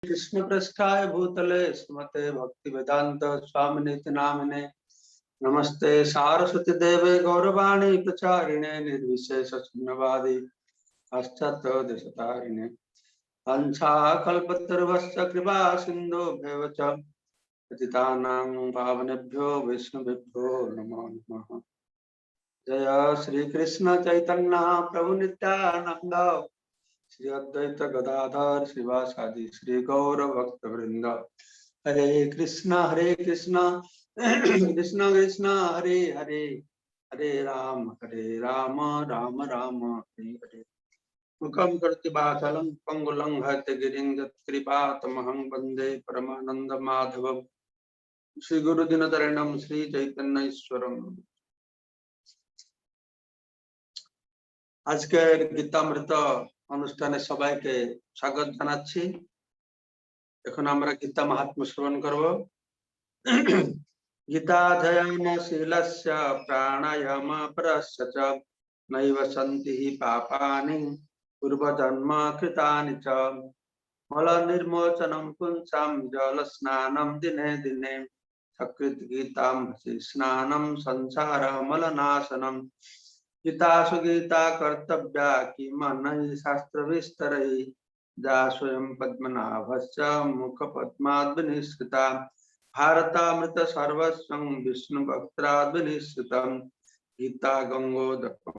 कृष्ण पृष्ठाय भूतले स्मते भक्ति वेदांत स्वामिने नामिने नमस्ते सारस्वती देवे गौरवाणी प्रचारिणे निर्विशेष शून्यवादी पाश्चात्य देशतारिणे वंशाकल्पतरुश्च कृपा सिन्धुभ्येव च पतितानां पावनेभ्यो वैष्णवेभ्यो नमो नमः। जय श्री कृष्ण चैतन्य प्रभु नित्यानंद श्री अद्वैत गदाधर श्रीवासादि श्री गौर भक्त वृंद। हरे कृष्णा कृष्ण कृष्ण हरे हरे, हरे राम राम राम हरे हरे। मुखम करोति वाचालं पंगुलं हयग्रीं यत्कृपातमहं वन्दे परमानंद माधवम श्री गुरु दिनतरणं श्री चैतन्य ईश्वरम। আজকের গীতামৃত অনুষ্ঠানে সবাইকে স্বাগত জানাচ্ছি। এখন আমরা গীতা মাহাত্ম্য শ্রবণ করব। গীতাধ্যয়ন শীলস্য প্রাণায়াম পরস্য চ নৈব সন্তি হি পাপানি পূর্বজন্ম কৃতানি চ মল নির্মোচনম পুঞ্সাম জল স্নানম দিনে দিনে সকৃত গীতাম্ভসি স্নানম সংসার মলনাশনম। गीता सुगीता कर्तव्या किमन्नहि शास्त्र विस्तरै जा स्वयं पद्मनाभस्य मुख पद्माद् विनिश्रिता भारतामृत सर्वस्वं विष्णु वक्त्राद् विनिश्रितं गीता गंगोदकं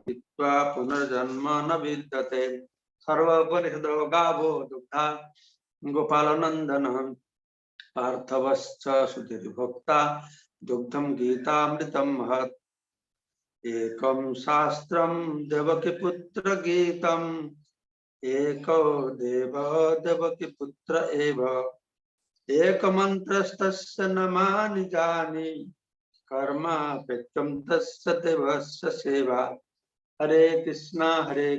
पुनर्जन्म न विद्यते सर्वपरिहृतो गावो दुग्धा गोपालनन्दनः पार्थवश्च सुधीर्भोक्ता दुग्धं गीतामृतं महत् एकं शास्त्रं देवकी पुत्र गीतम् एको देव देवकी पुत्र एव एक मंत्रस्तस्य नमानि जानि कर्मापेक्षं तस्य देवस्य सेवा। हरे कृष्णा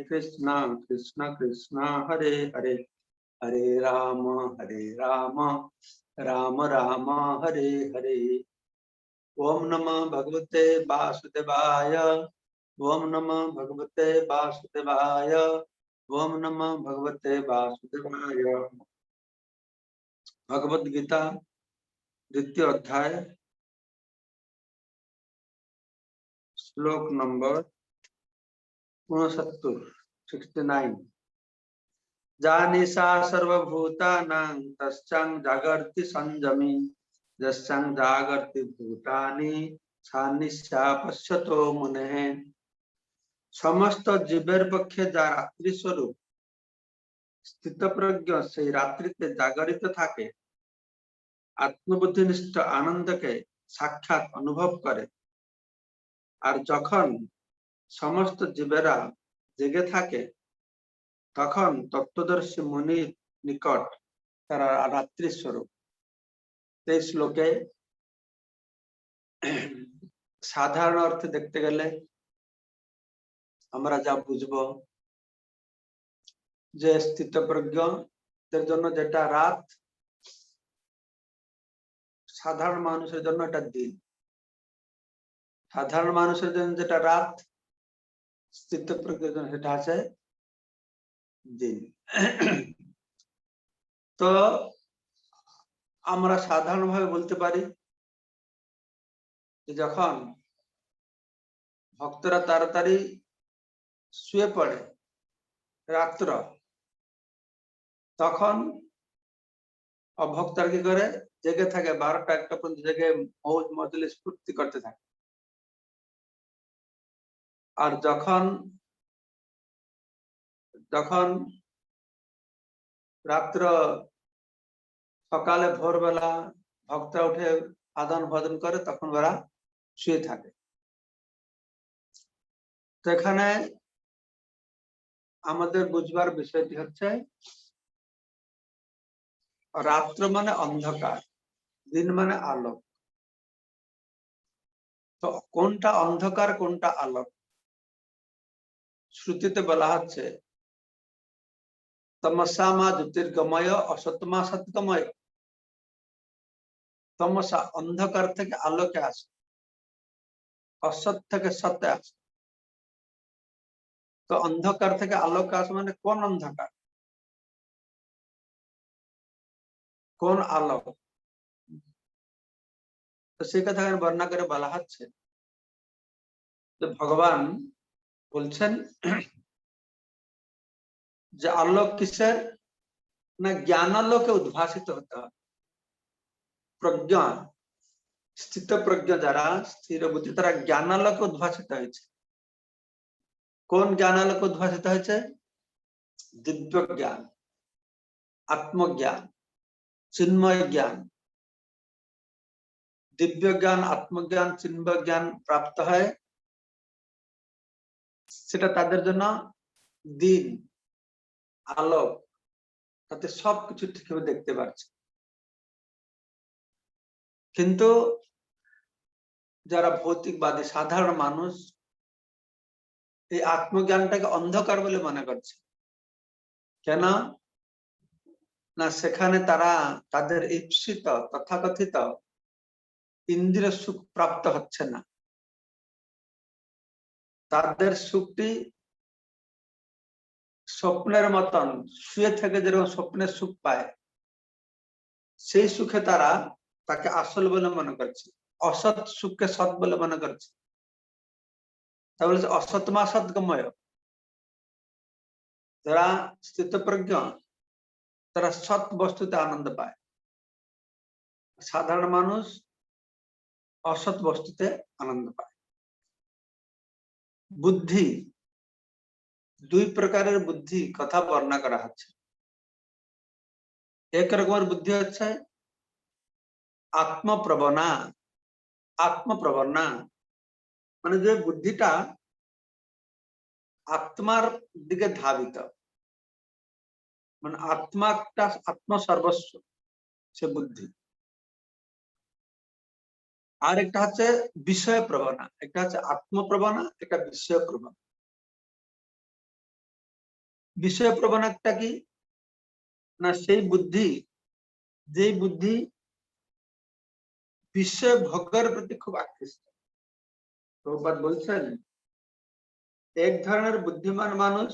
कृष्ण कृष्ण हरे हरे, हरे राम राम राम हरे हरे। ओम नमः भगवते वासुदेवाय, ओम नमः भगवते वासुदेवाय, ओम नमः भगवते वासुदेवाय। भगवद गीता द्वितीय अध्याय श्लोक नंबर 69। जानिषा सर्वभूतानां तस्यां जागर्ति संयमी यस्यां जागर्ति भूतानि सानिश्या पश्यतो मुनेः। समस्त जीवेर पक्षे जा रात्रि स्वरूप स्थितप्रज्ञ से रात्रिते जागरित थाके आत्मबुद्धिनिष्ठ आनंद के साक्षात अनुभव करे और जखन समस्त जीवेरा जेगे थाके तखन तत्वदर्शी मुनि निकट तारा रात्रि स्वरूप। तेईस श्लोके साधारण अर्थ देखते गेले আমরা যা বুঝবো যে স্থিতপ্রজ্ঞদের জন্য যেটা রাত, সাধারণ মানুষের জন্য এটা দিন। সাধারণ মানুষের জন্য যেটা রাত, স্থিতপ্রজ্ঞদের জন্য সেটা আছে দিন। তো আমরা সাধারণভাবে বলতে পারি যে যখন ভক্তরা তাড়াতাড়ি শুয়ে পড়ে রাত্র, তখন অভক্তরা কি করে জেগে থাকে 12টা-1টা পর্যন্ত জেগে মৌজ মজলিস ফুর্তি করতে থাকে। আর যখন যখন রাত্র সকালে ভোরবেলা ভক্তরা উঠে আদান ভজন করে তখন ওরা শুয়ে থাকে। তো এখানে আমাদের বুঝবার বিষয়টি হচ্ছে রাত্র মানে অন্ধকার, দিন মানে আলোক। তো কোনটা অন্ধকার কোনটা আলোক? শ্রুতিতে বলা হচ্ছে তমসা মা জ্যোতির্গময় অসতমা সত্যময়। তমসা অন্ধকার থেকে আলোকে আসে, অসৎ থেকে সত্যে আসে। তো অন্ধকার থেকে আলোকে আসে মানে কোন অন্ধকার? কোন আলো, তো সেই কথা বর্ণনা করে বলা হচ্ছে যে ভগবান বলছেন যে আলোক কিসের না জ্ঞানালোকে উদ্ভাসিত হতে হয়। প্রজ্ঞা স্থিত প্রজ্ঞা যারা স্থির বুদ্ধি তারা জ্ঞানালোকে উদ্ভাসিত হয়েছে। কোন জ্ঞানালোকে উদ্ভাসিত হয়েছে? দিব্য জ্ঞান, আত্মজ্ঞান, চিন্ময় জ্ঞান। দিব্য জ্ঞান, আত্মজ্ঞান, চিন্ময় জ্ঞান প্রাপ্ত হয়, সেটা তাদের জন্য দিন, আলোক, তাতে সবকিছু ঠিকভাবে দেখতে পাচ্ছে। কিন্তু যারা ভৌতিকবাদী সাধারণ মানুষ এই আত্মজ্ঞানটাকে অন্ধকার বলে মনে করছে। কেন না সেখানে তারা তাদের ঈপ্সিত তথাকথিত ইন্দ্রিয় সুখ প্রাপ্ত হচ্ছে না। তাদের সুখটি স্বপ্নের মতন, শুয়ে থেকে যেরকম স্বপ্নের সুখ পায়, সেই সুখে তারা তাকে আসল বলে মনে করছে, অসৎ সুখকে সৎ বলে মনে করছে। তা বলছে অসৎমা সৎগময়। যারা স্থিতপ্রজ্ঞ তারা সৎ বস্তুতে আনন্দ পায়, সাধারণ মানুষ অসৎ বস্তুতে আনন্দ পায়। বুদ্ধি, দুই প্রকারের বুদ্ধি কথা বর্ণনা করা হচ্ছে। এক রকমের বুদ্ধি হচ্ছে আত্মপ্রবণা। আত্মপ্রবণা মানে যে বুদ্ধিটা আত্মার দিকে ধাবিত, মানে আত্মাটা আত্মসর্বস্ব, সে বুদ্ধি। আর একটা হচ্ছে বিষয় প্রবণা, একটা হচ্ছে আত্মপ্রবণা, একটা বিষয় প্রবণা। বিষয় প্রবণতা কি না সেই বুদ্ধি, যেই বুদ্ধি বিষয় ভোগের প্রতি খুব আকৃষ্ট। প্রভুপাদ বলছেন এক ধরনের বুদ্ধিমান মানুষ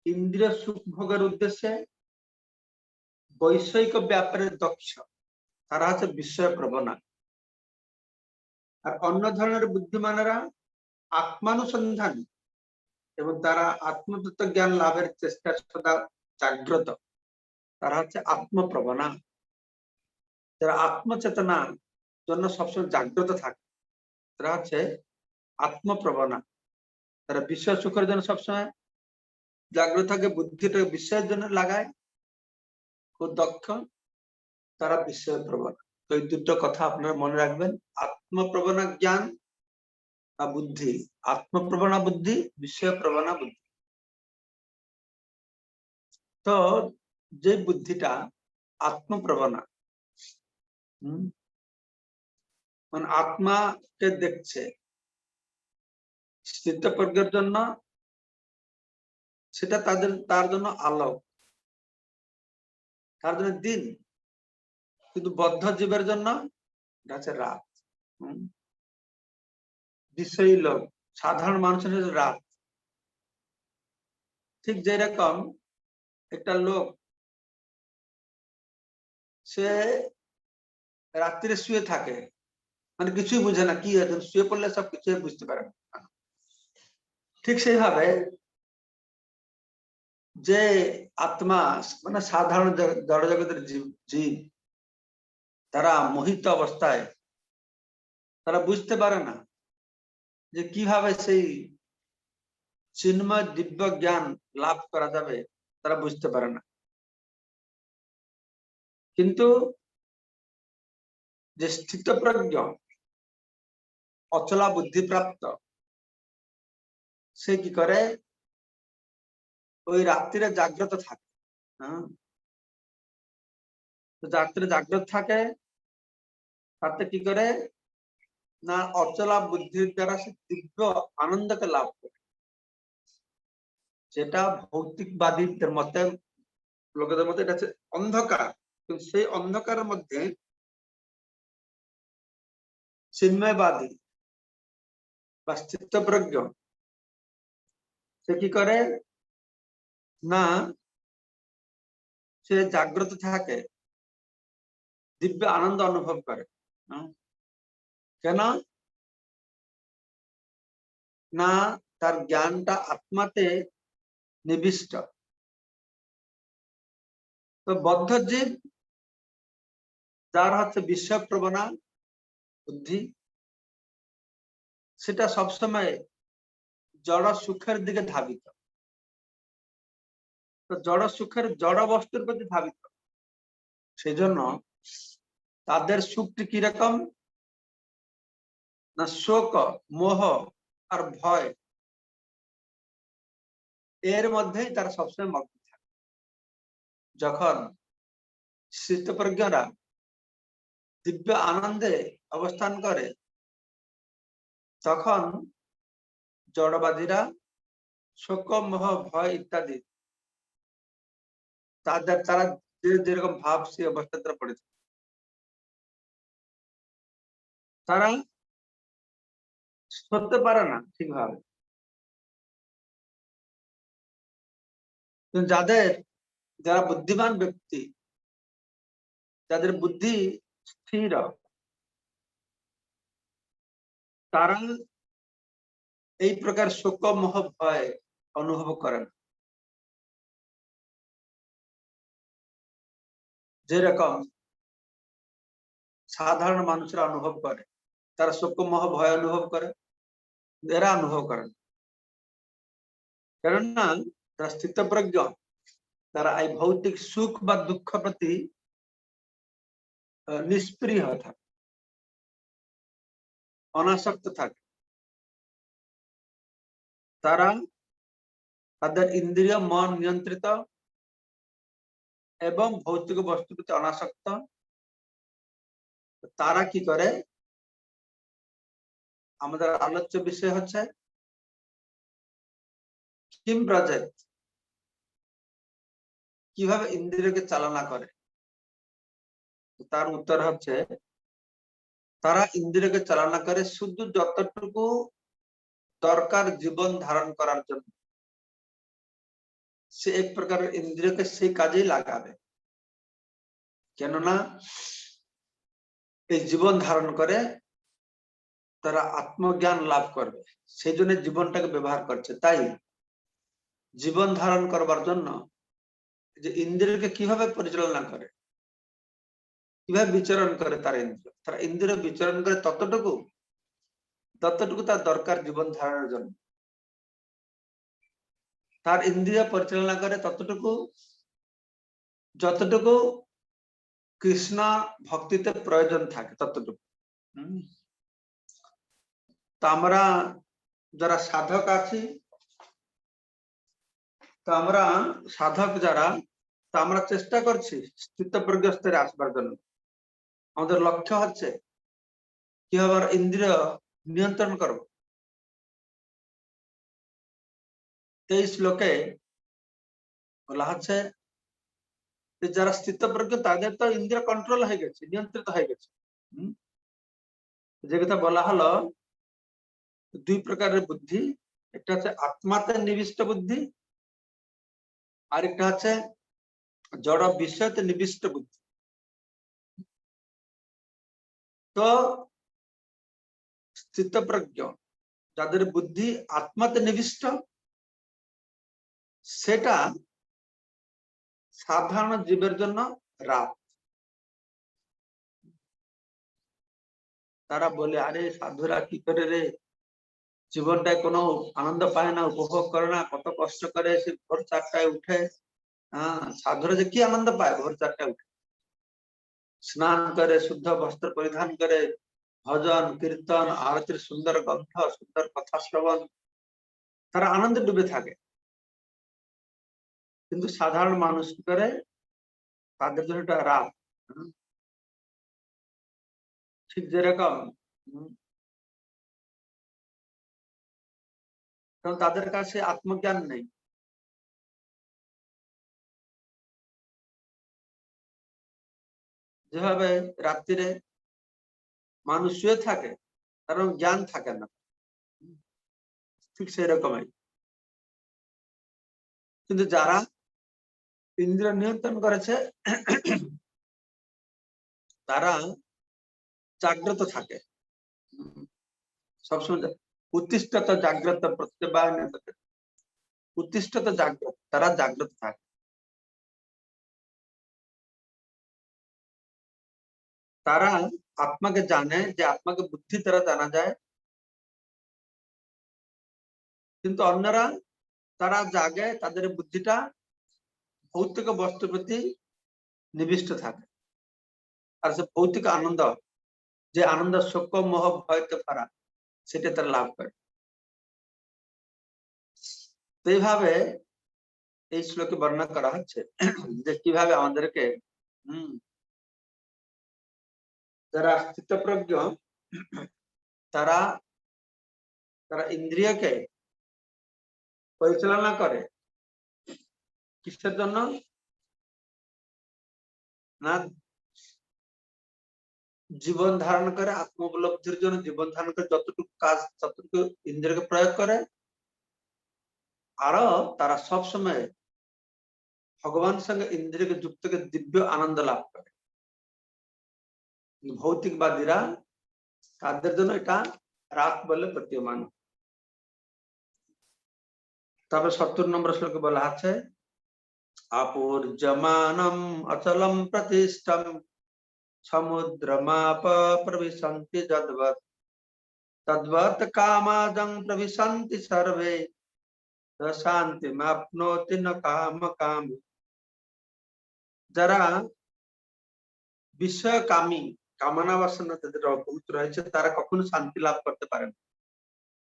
ইন্দ্রিয় সুখ ভোগের উদ্দেশ্যে বৈষয়িক ব্যাপারে দক্ষ, তারা হচ্ছে বিষয় প্রবণা। আর অন্য ধরনের বুদ্ধিমানেরা আত্মানুসন্ধানী এবং তারা আত্মতত্ত্ব জ্ঞান লাভের চেষ্টা সদা জাগ্রত, তারা হচ্ছে আত্মপ্রবণা। যারা আত্মচেতনা জন্য সবসময় জাগ্রত থাকে তারা হচ্ছে আত্মপ্রবণা। তারা বিষয় সুখের জন্য সবসময় জাগ্রত থাকে, বুদ্ধিটা বিষয়ের জন্য লাগায়, খুব দক্ষ, তারা বিষয় প্রবণা। তো এই দুটো কথা আপনারা মনে রাখবেন, আত্মপ্রবণা জ্ঞান বা বুদ্ধি, আত্মপ্রবণা বুদ্ধি, বিষয় প্রবণা বুদ্ধি। তো যে বুদ্ধিটা আত্মপ্রবণা, মানে আত্মাকে দেখছে, স্থিতপ্রজ্ঞের জন্য সেটা তার জন্য আলোক, তার জন্য দিন, কিন্তু বদ্ধ জীবের জন্য এটা হচ্ছে রাত। বিষয়ী লোক, সাধারণ মানুষের রাত। ঠিক যেরকম একটা লোক সে রাত্রিরে শুয়ে থাকে, মানে কিছুই বুঝে না কি হয়েছে, শুয়ে পড়লে সব কিছুই বুঝতে পারে না। ঠিক সেইভাবে যে আত্মা মানে সাধারণ জড় জগতের জীব, তারা মোহিত অবস্থায়, তারা বুঝতে পারে না যে কিভাবে সেই চিন্ময় দিব্য জ্ঞান লাভ করা যাবে, তারা বুঝতে পারে না। কিন্তু যে স্থিতপ্রজ্ঞ অচলা বুদ্ধিপ্রাপ্ত, সে কি করে ওই রাত্রিরে জাগ্রত থাকে। রাত্রে জাগ্রত থাকে, তাতে কি করে না অচলা বুদ্ধির দ্বারা সে দিব্য আনন্দকে লাভ করে, যেটা ভৌতিকবাদীদের মতে, লোকেদের মতে এটা হচ্ছে অন্ধকার। কিন্তু সেই অন্ধকারের মধ্যে চিন্ময়বাদী বা স্থিতপ্রজ্ঞ সে কি করে না সে জাগ্রত থাকে, দিব্য আনন্দ অনুভব করে। কেন না, তার জ্ঞানটা আত্মাতে নিবিষ্ট। তো বদ্ধ জীব যার হচ্ছে বিশ্বপ্রবণা বুদ্ধি, সেটা সবসময় জড় সুখের দিকে ধাবিত। তো জড় সুখের জড় বস্তুর প্রতি ধাবিত, সেই জন্য তাদের সুখটি কিরকম না, শোক, মোহ আর ভয় এর মধ্যেই তারা সবসময় মগ্ন থাকে। যখন স্থিতপ্রজ্ঞরা দিব্য আনন্দে অবস্থান করে, তখন জড়বাদীরা শোক, মোহ, ভয় ইত্যাদি তারা যেরকম ভাব সেই অবস্থাতে পড়েছে, তারা সরতে পারে না ঠিকভাবে। যারা বুদ্ধিমান ব্যক্তি, যাদের বুদ্ধি স্থির, তারা এই প্রকার শোক, মোহ, ভয় অনুভব করেন। যেরকম সাধারণ মানুষরা অনুভব করে, তারা শোক, মোহ, ভয় অনুভব করে, এরা অনুভব করেন। কেননা তারা স্থিতপ্রজ্ঞ, তারা এই ভৌতিক সুখ বা দুঃখ প্রতি নিষ্প্রিয় থাকে, অনাসক্ত থাকে। তারা তাদের ইন্দ্রিয় মন নিয়ন্ত্রিত এবং ভৌতিক বস্তুর প্রতি অনাসক্ত। তারা কি করে, আমাদের আলোচ্য বিষয় হচ্ছে কিম প্রজেক্ট, কিভাবে ইন্দ্রিয়কে চালনা করে। তার উত্তর হচ্ছে, তারা ইন্দ্রিয়কে চালনা করে শুধু যতটুকু দরকার জীবন ধারণ করার জন্য, সে এক প্রকারের ইন্দ্রিয়কে সেই কাজেই লাগাবে। কেননা এই জীবন ধারণ করে তারা আত্মজ্ঞান লাভ করবে, সেই জন্য জীবনটাকে ব্যবহার করছে। তাই জীবন ধারণ করবার জন্য যে ইন্দ্রিয়কে কিভাবে পরিচালনা করে, কিভাবে বিচরণ করে তারা ইন্দ্রিয় বিচরণ করে ততটুকু তার দরকার জীবন ধারণের জন্য। তার ইন্দ্রিয় পরিচালনা করে ততটুকু যতটুকু কৃষ্ণ ভক্তিতে প্রয়োজন থাকে, ততটুকু। তো আমরা যারা সাধক আছি, তো আমরা সাধক যারা, তা আমরা চেষ্টা করছি স্থিতপ্রজ্ঞ স্তরে আসবার জন্য। আমাদের লক্ষ্য হচ্ছে কিভাবে ইন্দ্রিয় নিয়ন্ত্রণ করব। এই শ্লোকে বলা হচ্ছে যারা স্থিতপ্রজ্ঞ তাদের তো ইন্দ্রিয় কন্ট্রোল হয়ে গেছে, নিয়ন্ত্রিত হয়ে গেছে। যে কথা বলা হলো, দুই প্রকারের বুদ্ধি, একটা হচ্ছে আত্মাতে নিবিষ্ট বুদ্ধি, আর একটা হচ্ছে জড় বিষয়তে নিবিষ্ট বুদ্ধি। তো স্থিতপ্রজ্ঞ যাদের বুদ্ধি আত্মাতে নিবিষ্ট, সেটা সাধারণ জীবের জন্য রাত। তারা বলে, আরে সাধুরা কি করে রে, জীবনটায় কোনো আনন্দ পায় না, উপভোগ করে না, কত কষ্ট করে সে ভোর 4টায় উঠে। সাধুরা যে কি আনন্দ পায়, ভোর 4টায় উঠে স্নান করে, শুদ্ধ বস্ত্র পরিধান করে, ভজন কীর্তন আরতির সুন্দর গন্ধ, সুন্দর কথা শ্রবণ, তারা আনন্দে ডুবে থাকে। কিন্তু সাধারণ মানুষ কি করে, তাদের জন্য এটা রাত। ঠিক যেরকম কারণ তাদের কাছে আত্মজ্ঞান নেই। যেভাবে রাত্রিরে মানুষ শুয়ে থাকে, কারণ জ্ঞান থাকে না, ঠিক সেরকমই। কিন্তু যারা ইন্দ্রিয় নিয়ন্ত্রণ করেছে, তারা জাগ্রত থাকে, সবসময় উত্তিষ্ঠত জাগ্রত প্রত্যবায়ন, উত্তিষ্ঠত জাগ্রত, তারা জাগ্রত থাকে। তারা আত্মাকে জানে, যে আত্মাকে বুদ্ধি দ্বারা জানা যায়, কিন্তু অন্যরা তারা জাগে, তাদের বুদ্ধিটা ভৌতিক বস্তুর প্রতি নিবিষ্ট থাকে। আর সে ভৌতিক আনন্দ, যে আনন্দ শোক মোহ ভয়তে পারা, সেটা তারা লাভ করে। এইভাবে এই শ্লোকে বর্ণনা করা হচ্ছে যে কিভাবে আমাদেরকে যারা স্থিতপ্রজ্ঞ, তারা তারা ইন্দ্রিয়কে পরিচালনা করে কিসের জন্য না, জীবন ধারণ করে, আত্মোপলব্ধির জন্য জীবন ধারণ করে, যতটুকু কাজ ততটুকু ইন্দ্রিয়কে প্রয়োগ করে। আরো তারা সবসময় ভগবান সঙ্গে ইন্দ্রিয়কে যুক্ত করে দিব্য আনন্দ লাভ করে। ভৌতিকবাদীরা, তাদের জন্য এটা রাত বলে প্রতীয়মান। তবে 70 নম্বর শ্লোকে বলা আছে, আপূর্যমানম অচলম প্রতিষ্ঠম সমুদ্রমাপ প্রবিশন্তি যদ্বৎ তদ্বৎ কামাদং প্রবিশন্তি সর্বে শান্তি মাপ্নোতি ন কাম কাম। যারা বিষয়কামী, কামনা বাসনা তাদের বহুত রয়েছে, তারা কখনো শান্তি লাভ করতে পারে না।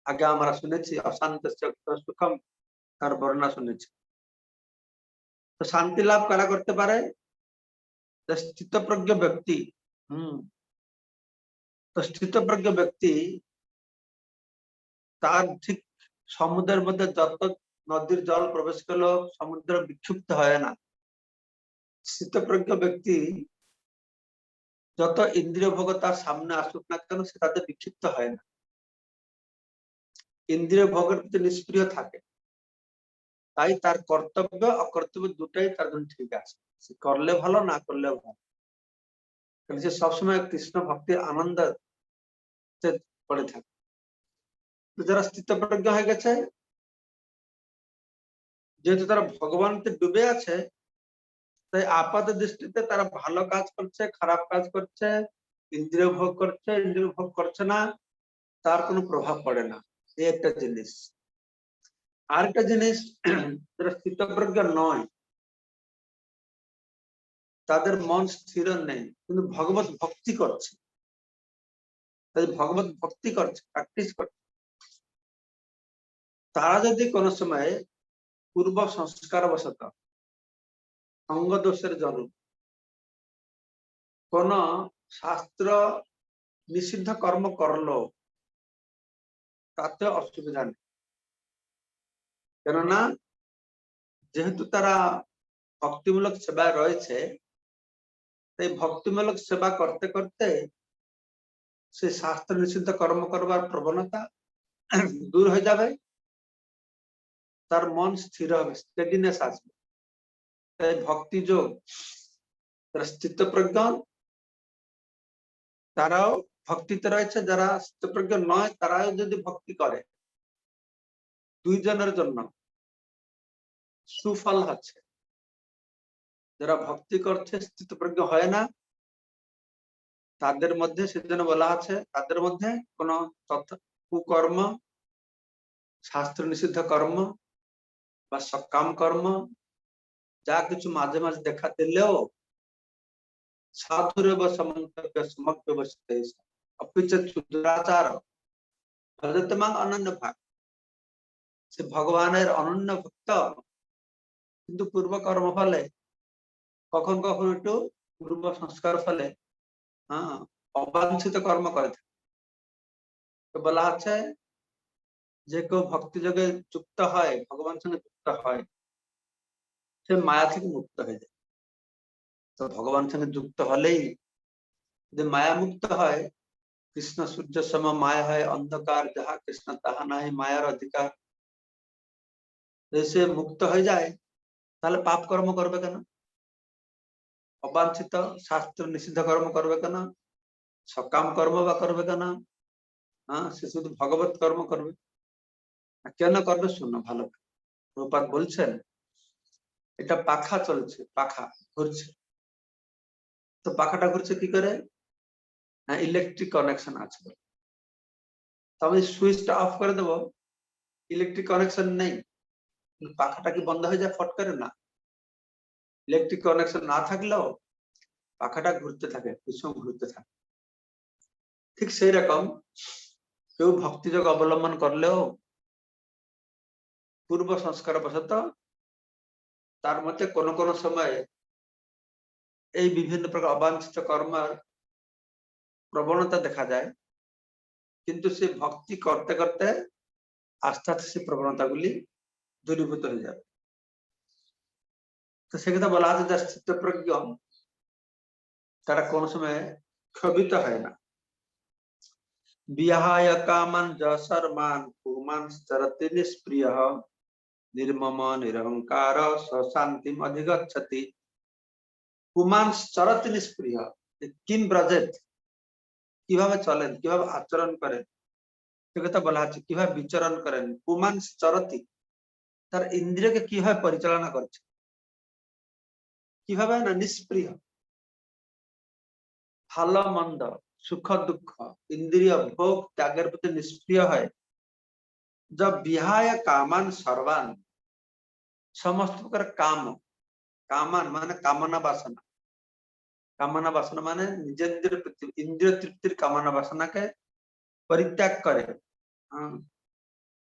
আগে আমরা শুনেছি অশান্ত সুখম, তার বর্ণনা শুনেছি। তো শান্তি লাভ কারা করতে পারে? স্থিতপ্রজ্ঞ ব্যক্তি। তো স্থিতপ্রজ্ঞ ব্যক্তি তার ঠিক সমুদ্রের মধ্যে যত নদীর জল প্রবেশ করলেও সমুদ্র বিক্ষুব্ধ হয় না। স্থিতপ্রজ্ঞ ব্যক্তি যত ইন্দ্রিয় ভোগ তার সামনে আসুক না কেন, সে তাতে বিক্ষিপ্ত হয় না, ইন্দ্রিয় ভোগের প্রতি নিষ্ক্রিয় থাকে। তাই তার কর্তব্য অকর্তব্য দুটাই তার জন্য ঠিক আছে, সে করলে ভালো, না করলে ভালো, কারণ সে সবসময় কৃষ্ণ ভক্তির আনন্দ পড়ে থাকে। যারা স্থিতপ্রজ্ঞ হয়ে গেছে, যেহেতু তারা ভগবানকে ডুবে আছে, তাই আপাত দৃষ্টিতে তারা ভালো কাজ করছে, খারাপ কাজ করছে, ইন্দ্রিয় ভোগ করছে, ইন্দ্রিয় ভোগ করছে না, তার কোনো প্রভাব পড়ে না। এই একটা জিনিস। আরেকটা জিনিস, যারা স্থিতপ্রজ্ঞ নয়, তাদের মন স্থির নেই, কিন্তু ভগবত ভক্তি করছে, ভগবত ভক্তি করছে, প্র্যাকটিস করছে। তারা যদি কোনো সময় পূর্ব সংস্কার বশত, সঙ্গ দোষের জন্য কোন শাস্ত্র নিষিদ্ধ কর্ম করলো, তাতে অসুবিধা নেই। কেননা যেহেতু তারা ভক্তিমূলক সেবায় রয়েছে, তাই ভক্তিমূলক সেবা করতে করতে সে শাস্ত্র নিষিদ্ধ কর্ম করবার প্রবণতা দূর হয়ে যাবে, তার মন স্থির হবে, স্টেডিনেস আসবে। তাই ভক্তি যোগ, যারা স্থিতপ্রজ্ঞ তারাও ভক্তিতে রয়েছে, যারা স্থিতপ্রজ্ঞ নয় তারাও যদি ভক্তি করে, দুইজনের জন্য সুফল হচ্ছে। যারা ভক্তি করছে স্থিতপ্রজ্ঞ হয় না, তাদের মধ্যে সেজন্য বলা আছে, তাদের মধ্যে কোন কুকর্ম, শাস্ত্র নিষিদ্ধ কর্ম বা সকাম কর্ম যা কিছু মাঝে মাঝে দেখা দিলেও সাধুরেব সমন্তব্য সমগ্র বসতে অপিচ ক্ষুদ্রাচার ভজতে মাং অনন্য ভাগ। সে ভগবানের অনন্য ভক্ত, কিন্তু পূর্ব কর্ম ফলে কখন কখন একটু পূর্ব সংস্কার ফলে অবাঞ্ছিত কর্ম করে থাকে। তো বলা আছে, যে কেউ ভক্তি যোগে যুক্ত হয়, ভগবান সঙ্গে যুক্ত হয়, সে মায়া থেকে মুক্ত হয়ে যায়। তো ভগবান সঙ্গে যুক্ত হলেই যে মায়া মুক্ত হয়, কৃষ্ণ সূর্য সম মায়া হয় অন্ধকার, যাহা কৃষ্ণ তাহা নাই মায়ার অধিকার, সে মুক্ত হয়ে যায়, তাহলে পাপ কর্ম করবে কেন? অবাঞ্ছিত শাস্ত্র নিষিদ্ধ কর্ম করবে কেন, সকাম কর্ম বা করবে কেন, হ্যাঁ সে শুধু ভগবত কর্ম করবে। কেন করবে শুনো ভালো, প্রভুপাদ বলছেন এটা পাখা চলছে, পাখা ঘুরছে, তো পাখাটা ঘুরছে কি করে, হ্যাঁ ইলেকট্রিক কানেকশন আছে বলে। তো আমি সুইচটা অফ করে দেবো, ইলেকট্রিক কানেকশন নেই, পাখাটা কি বন্ধ হয়ে যায় ফট করে? না, ইলেকট্রিক কানেকশন না থাকলেও পাখাটা ঘুরতে থাকে, কুসুম ঘুরতে থাকে। ঠিক সেই রকম কেউ ভক্তিযোগ অবলম্বন করলেও পূর্ব সংস্কার বশত তার মধ্যে কোনো কোনো সময় এই বিভিন্ন প্রকার অবাঞ্ছিত কর্মের প্রবণতা দেখা যায়, কিন্তু সে ভক্তি করতে করতে আস্তে আস্তে সেই প্রবণতাগুলি দূরীভূত হয়ে যাবে। তো সেক্ষেত্রে বলা আছে যার স্থিতপ্রজ্ঞ তারা কোনো সময় ক্ষোভিত হয় না। বিহায় কামান যশর্মান পুমান চরতি নিষ্প্রিয় নির্মম নিরহংকার শান্তিম অধিগচ্ছতি। পুমান চরতি নিষ্প্রিয়, কিম ব্রজেত, কিভাবে চলেন, কিভাবে আচরণ করেন, সে কথা বলা হচ্ছে। কিভাবে বিচরণ করেন, পুমান চরতি, তার ইন্দ্রিয়কে কিভাবে পরিচালনা করছে, কিভাবে না নিষ্প্রিয়, ভালো মন্দ সুখ দুঃখ ইন্দ্রিয় ভোগ ত্যাগের প্রতি নিষ্প্রিয় হয়। যা বিহায় কামান সর্বান, সমস্ত প্রকার কাম, কামান মানে কামনা বাসনা, কামনা বাসনা মানে নিজের ইন্দ্রিয় তৃপ্তির কামনা বাসনাকে পরিত্যাগ করে।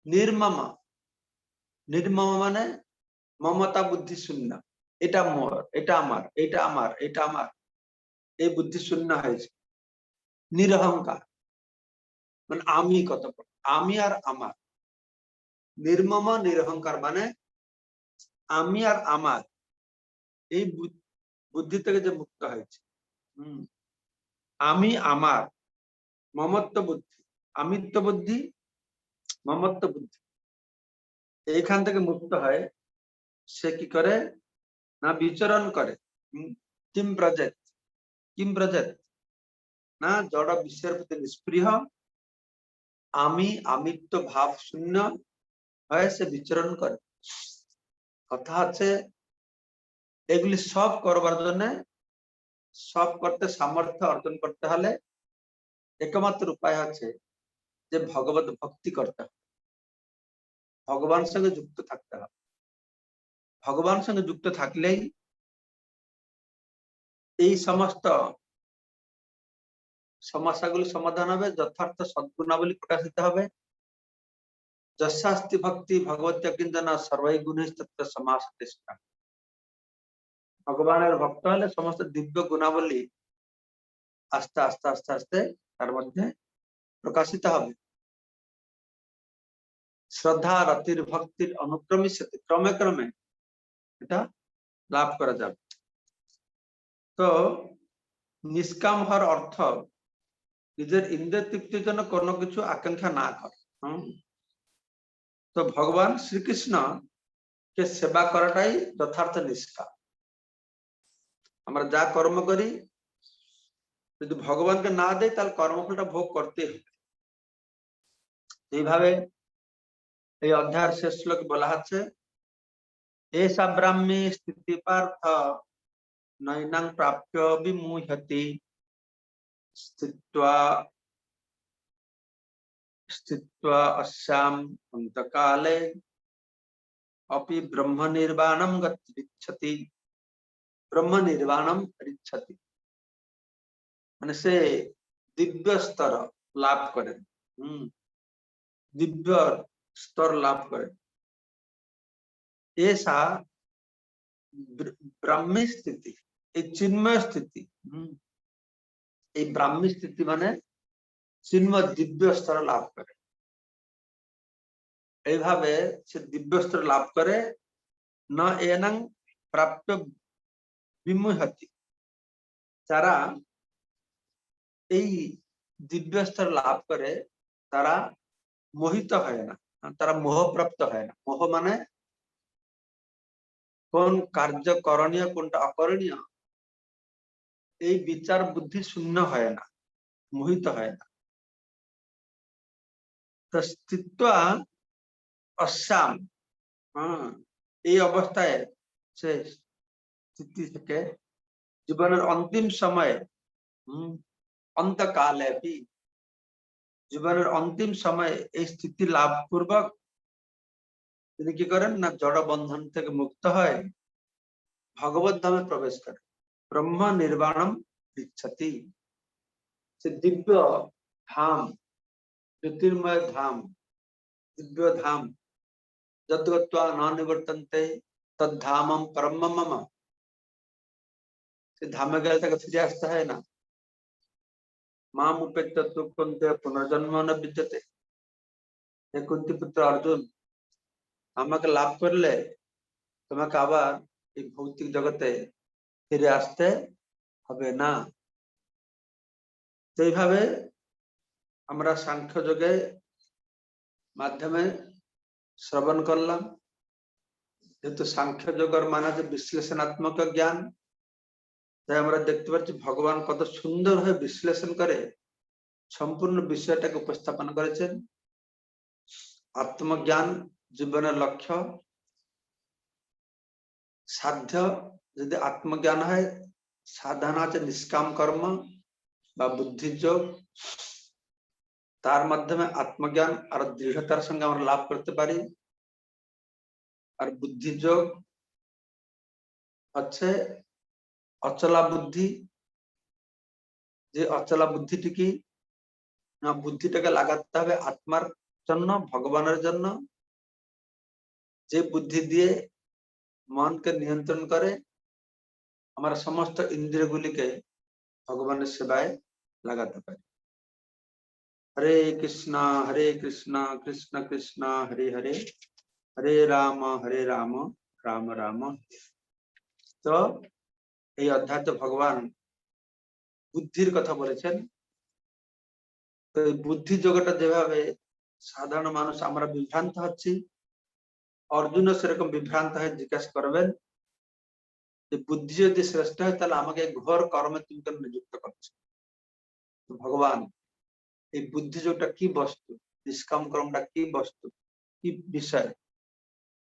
নির্মম, নির্মম মানে মমতা বুদ্ধি শূন্য, এটা মোর, এটা আমার, এটা আমার, এটা আমার, এই বুদ্ধি শূন্য হয়েছে। নিরহংকার মানে আমি কত, আমি আর আমার। নির্মম নিরহংকার মানে আমি আর আমার, এই বুদ্ধি থেকে যে মুক্ত হয়েছে। আমি আমার, মমত্ব বুদ্ধি, আমিত্ব বুদ্ধি, মমত্ব বুদ্ধি, এইখান থেকে মুক্ত হয়। সে কি করে না বিচরণ করে। কিম ব্রজেত, কিম ব্রজেত না জড় বিশ্বের প্রতি নিষ্প্রিয়, আমি আমিত্ব ভাব শূন্য হয়ে সে বিচরণ করে। কথা হচ্ছে এগুলি সব করবার জন্য, সব করতে সামর্থ্য অর্জন করতে হলে একমাত্র উপায় আছে যে ভগবত ভক্তি করতে হবে, ভগবান সঙ্গে যুক্ত থাকতে হবে। ভগবান সঙ্গে যুক্ত থাকলেই এই সমস্ত সমস্যাগুলি সমাধান হবে, যথার্থ সদ্গুণাবলী প্রকাশিত হবে। যশাস্তি ভক্তি ভগবত্য কিঞ্চনা সর্বৈ গুণৈস্তত্ত্ব সমাসতে। ভগবানের ভক্ত হলে সমস্ত দিব্য গুণাবলী আস্তে আস্তে আস্তে আস্তে তার মধ্যে প্রকাশিত হবে। শ্রদ্ধা রতির ভক্তির অনুক্রমের সাথে ক্রমে ক্রমে এটা লাভ করা যাবে। তো নিষ্কাম হওয়ার অর্থ নিজের ইন্দ্রিয় তৃপ্তির জন্য কোনো কিছু আকাঙ্ক্ষা না করে। তো ভগবান শ্রীকৃষ্ণ কে সেবা করাটাই যথার্থ নিষ্কাম। আমরা যা কর্ম করি যদি ভগবানকে না দেয় তাহলে কর্মফলটা ভোগ করতে হবে। এইভাবে এই অধ্যায়ের শেষ শ্লোকে বলা হচ্ছে এষা ব্রাহ্মী স্থিতি পার্থ নৈনাং প্রাপ্য বিমুহ্যতি স্থিত্বা স্থিত্বা অস্যাম অন্তকালে अपि ब्रह्म निर्वाणम गच्छति। ब्रह्म निर्वाणम ऋच्छति মানে সে দিব্য স্তর লাভ করেন, দিব্য স্তর লাভ করেন। এসা ব্রাহ্মী স্থিতি, এই চিন্ময় স্থিতি, এই ব্রাহ্মী স্থিতি মানে চিন্ময় দিব্য স্তর লাভ করে। এইভাবে সে দিব্য স্তর লাভ করে। না এনং প্রাপ্ত বিমুহতি, যারা এই দিব্য স্তর লাভ করে তারা মোহিত হয় না, তারা মোহপ্রাপ্ত হয় না। মোহ মানে কোন কার্য করণীয় কোনটা অকরণীয় এই বিচার বুদ্ধি শূন্য হয় না, মোহিত হয় না। তো স্থিত্ব অশ্যাম, এই অবস্থায় সে স্থিতি থেকে জীবনের অন্তিম সময়ে অন্তকালে জীবনের অন্তিম সময়ে এই স্থিতি লাভ পূর্বক তিনি কি করেন না জড় বন্ধন থেকে মুক্ত হয় ভগবত ধামে প্রবেশ করে ব্রহ্ম নির্বাণম ইচ্ছতি। সে দিব্য ধাম, জ্যোতির্ময় ধাম, দিব্য ধাম যদ গত্বা ন নিবর্তন্তে তদ্ধামম পরম মম। সে ধামে গেলে তাকে ফিরে আসতে হয় না। মাম উপেত্য তু কুন্তে পুনর্জন্ম ন বিদ্যতে। হে কুন্তি পুত্র অর্জুন, আমাকে লাভ করলে তোমাকে আবার এই ভৌতিক জগতে ফিরে আসতে হবে না। তো এইভাবে আমরা সাংখ্য যোগে মাধ্যমে শ্রবণ করলাম। যেহেতু সাংখ্য যোগের মানে যে বিশ্লেষণাত্মক জ্ঞান, তাই আমরা দেখতে পাচ্ছি ভগবান কত সুন্দরভাবে বিশ্লেষণ করে সম্পূর্ণ বিষয়টাকে উপস্থাপন করেছেন। আত্মজ্ঞান জীবনের লক্ষ্য, সাধ্য যদি আত্মজ্ঞান হয়, সাধনা আছে নিষ্কাম কর্ম বা বুদ্ধিযোগ, তার মাধ্যমে আত্মজ্ঞান আর দৃঢ়তার সঙ্গে আমরা লাভ করতে পারি। আর বুদ্ধিযোগ হচ্ছে অচলা বুদ্ধি। যে অচলা বুদ্ধিটি কি না, বুদ্ধিটাকে লাগাতে হবে আত্মার জন্য, ভগবানের জন্য। যে বুদ্ধি দিয়ে মনকে নিয়ন্ত্রণ করে আমরা সমস্ত ইন্দ্রিয়গুলিকে ভগবানের সেবায় লাগাতে পারি। হরে কৃষ্ণ কৃষ্ণ কৃষ্ণ হরে হরে, হরে রাম রাম রাম। তো এই অধ্যায় ভগবান বুদ্ধির কথা বলেছেন। তো এই বুদ্ধি জগৎটা যেভাবে সাধারণ মানুষ আমরা বিভ্রান্ত হচ্ছি, অর্জুনও সেরকম বিভ্রান্ত হয়ে জিজ্ঞাসা করবেন যে বুদ্ধি যদি শ্রেষ্ঠ হয় তাহলে আমাকে ঘোর কর্মে তুমি কেন নিযুক্ত করছো। ভগবান এই বুদ্ধি যোগটা কি বস্তু, নিষ্কাম কর্মটা কি বস্তু, কি বিষয়,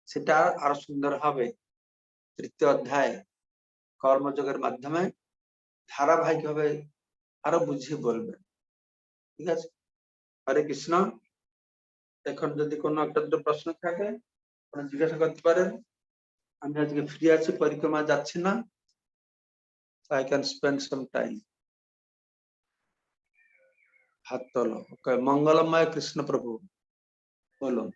সেটা আরো সুন্দর হবে তৃতীয় অধ্যায় কর্মযোগের মাধ্যমে ধারাবাহিক ভাবে আরো বুঝিয়ে বলবেন। ঠিক আছে, হরে কৃষ্ণ। এখন যদি কোনো একটা দুটো প্রশ্ন থাকে জিজ্ঞাসা করতে পারেন। আমি আজকে ফ্রি আছি, পরিক্রমা যাচ্ছি না, I can spend some time. হাত তোলো। ওকে, মঙ্গলময় কৃষ্ণ প্রভু বলুন।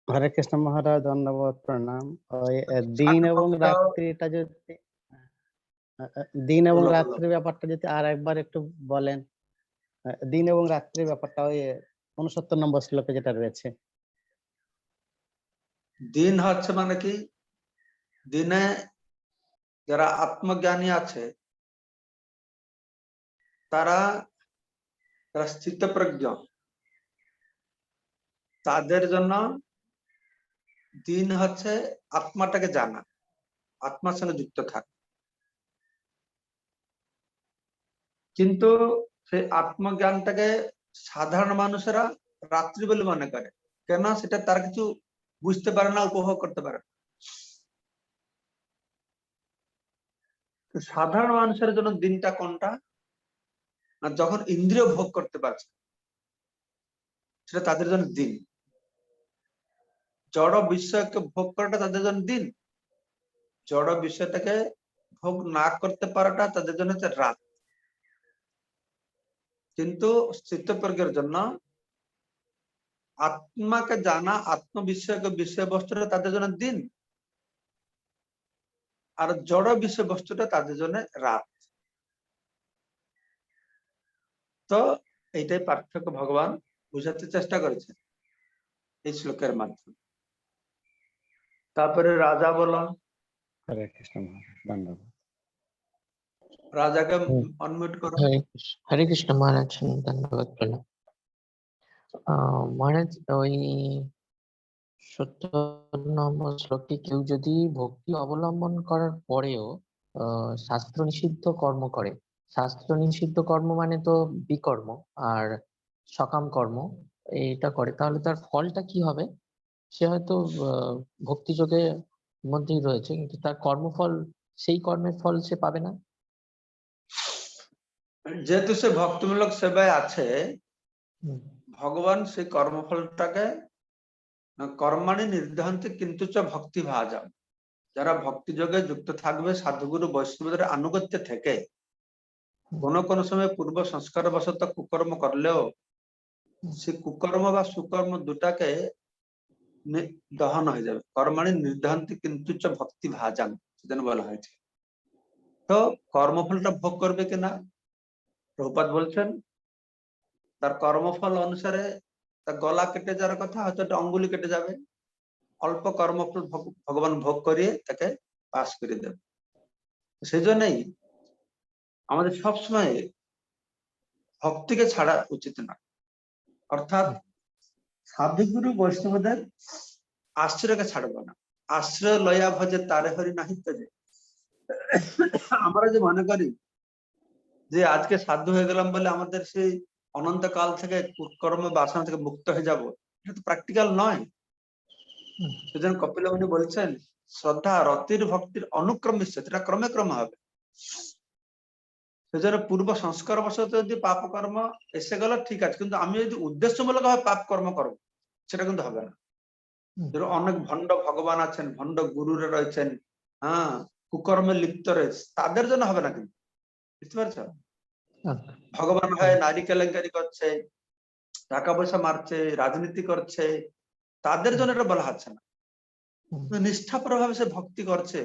হরে কৃষ্ণ মহারাজ, ধন্যবাদ, প্রণাম। দিন এবং রাত্রিটা যদি দিন এবং রাত্রির ব্যাপারটা যদি আর একবার একটু বলেন। দিন এবং রাত্রির ব্যাপারটা ওই 69 নম্বর শ্লোকে যেটা রয়েছে। দিন হচ্ছে মানে কি, দিনে যারা আত্মজ্ঞানী আছে তারা স্থিতপ্রজ্ঞ, তাদের জন্য দিন হচ্ছে আত্মাটাকে জানা, আত্মার সঙ্গে যুক্ত থাকা। কিন্তু সেই আত্মজ্ঞানটাকে সাধারণ মানুষেরা রাত্রি বলে মনে করে। কেন? সেটা তার কিছু বুঝতে পারে না, উপভোগ করতে পারে না। সাধারণ মানুষের জন্য দিনটা কোনটা না, যখন ইন্দ্রিয় ভোগ করতে পারছে সেটা তাদের জন্য দিন। জড় বিষয়কে ভোগ করাটা তাদের জন্য দিন, জড় বিষয়টাকে ভোগ না করতে পারাটা তাদের জন্য হচ্ছে রাত। কিন্তু স্থিতপ্রজ্ঞের জন্য আত্মাকে জানা, আত্মবিষয়ক বিষয়বস্তুটা তাদের জন্য দিন, আর জড় বিষয়বস্তুটা তাদের জন্য রাত। তো এইটাই পার্থক্য ভগবান বুঝাতে চেষ্টা করেছেন এই শ্লোকের মাধ্যমে। তারপরে রাজা বলো। হরে কৃষ্ণ মহারাজ, ধন্যবাদ। রাজাকে অনমিউট করো। হরে কৃষ্ণ মহারাজ, ধন্যবাদ। মহারাজ, ওই 70 নম্বর শ্লোকটি কেউ যদি ভক্তি অবলম্বন করার পরেও শাস্ত্র নিষিদ্ধ কর্ম করে, শাস্ত্র নিষিদ্ধ কর্ম মানে তো বিকর্ম আর সকাম কর্ম, এটা করে, তাহলে তার ফলটা কি হবে? সে হয়তো ভক্তিযোগের মধ্যেই রয়েছে, কিন্তু তার কর্মফল, সেই কর্মের ফল সে পাবে না। যেহেতু সে ভক্তিমূলক সেবায় আছে, হুম, ভগবান সেই কর্মফলটাকে কর্মাণি নির্ধারণে কিন্তু চ ভক্তি ভাজা, যারা ভক্তি যোগে যুক্ত থাকবে সাধুগুরু বৈষ্ণবদের আনুগত্য থেকে কোন কোন সময় পূর্ব সংস্কার বশত কুকর্ম করলেও সে কুকর্ম বা সুকর্ম দুটাকে দহন হয়ে যাবে। কর্মাণি নির্ধারণে কিন্তু চ ভক্তি ভাজান সেজন্য বলা হয়েছে। তো কর্মফলটা ভোগ করবে কিনা, প্রভুপাদ বলছেন তার কর্মফল অনুসারে তার গলা কেটে যাওয়ার কথা, হয়তো একটা অঙ্গুলি কেটে যাবে, অল্প কর্মফল ভগবান ভোগ করিয়ে তাকে পাস করে দেবে। সেই জন্যই আমাদের সবসময় ভক্তিকে ছাড়া উচিত না, অর্থাৎ সাধুগুরু বৈষ্ণবদের আশ্রয়কে ছাড়বো না। আশ্রয় লয়া ভজে তারে হরি নাহিত যে, আমরা যে মনে করি যে আজকে সাধু হয়ে গেলাম বলে আমাদের সেই অনন্তকাল থেকে কর্ম বাসনা থেকে মুক্ত হয়ে যাব, এটা তো প্র্যাকটিক্যাল নয়। সেজন্য কপিল মুনি বলছেন শ্রদ্ধা রতির ভক্তির অনুক্রম নিশ্চিত, এটা ক্রমে ক্রমে হবে। সেজন্য পূর্ব সংস্কার বশত যদি পাপ কর্ম এসে গেল ঠিক আছে, কিন্তু আমি যদি উদ্দেশ্যমূলক ভাবে পাপ কর্ম করবো সেটা কিন্তু হবে না। অনেক ভণ্ড ভগবান আছেন, ভণ্ড গুরুরা রয়েছেন, হ্যাঁ, কুকর্মে লিপ্ত রয়েছে, তাদের জন্য হবে না কিন্তু, বুঝতে পারছো? ভগবান হয় নারী কেলেঙ্কারি করছে, টাকা পয়সা মারছে, রাজনীতি করছে, তাদের জন্য এটা বলা হচ্ছে না। নিষ্ঠাপর ভাবে সে ভক্তি করছে,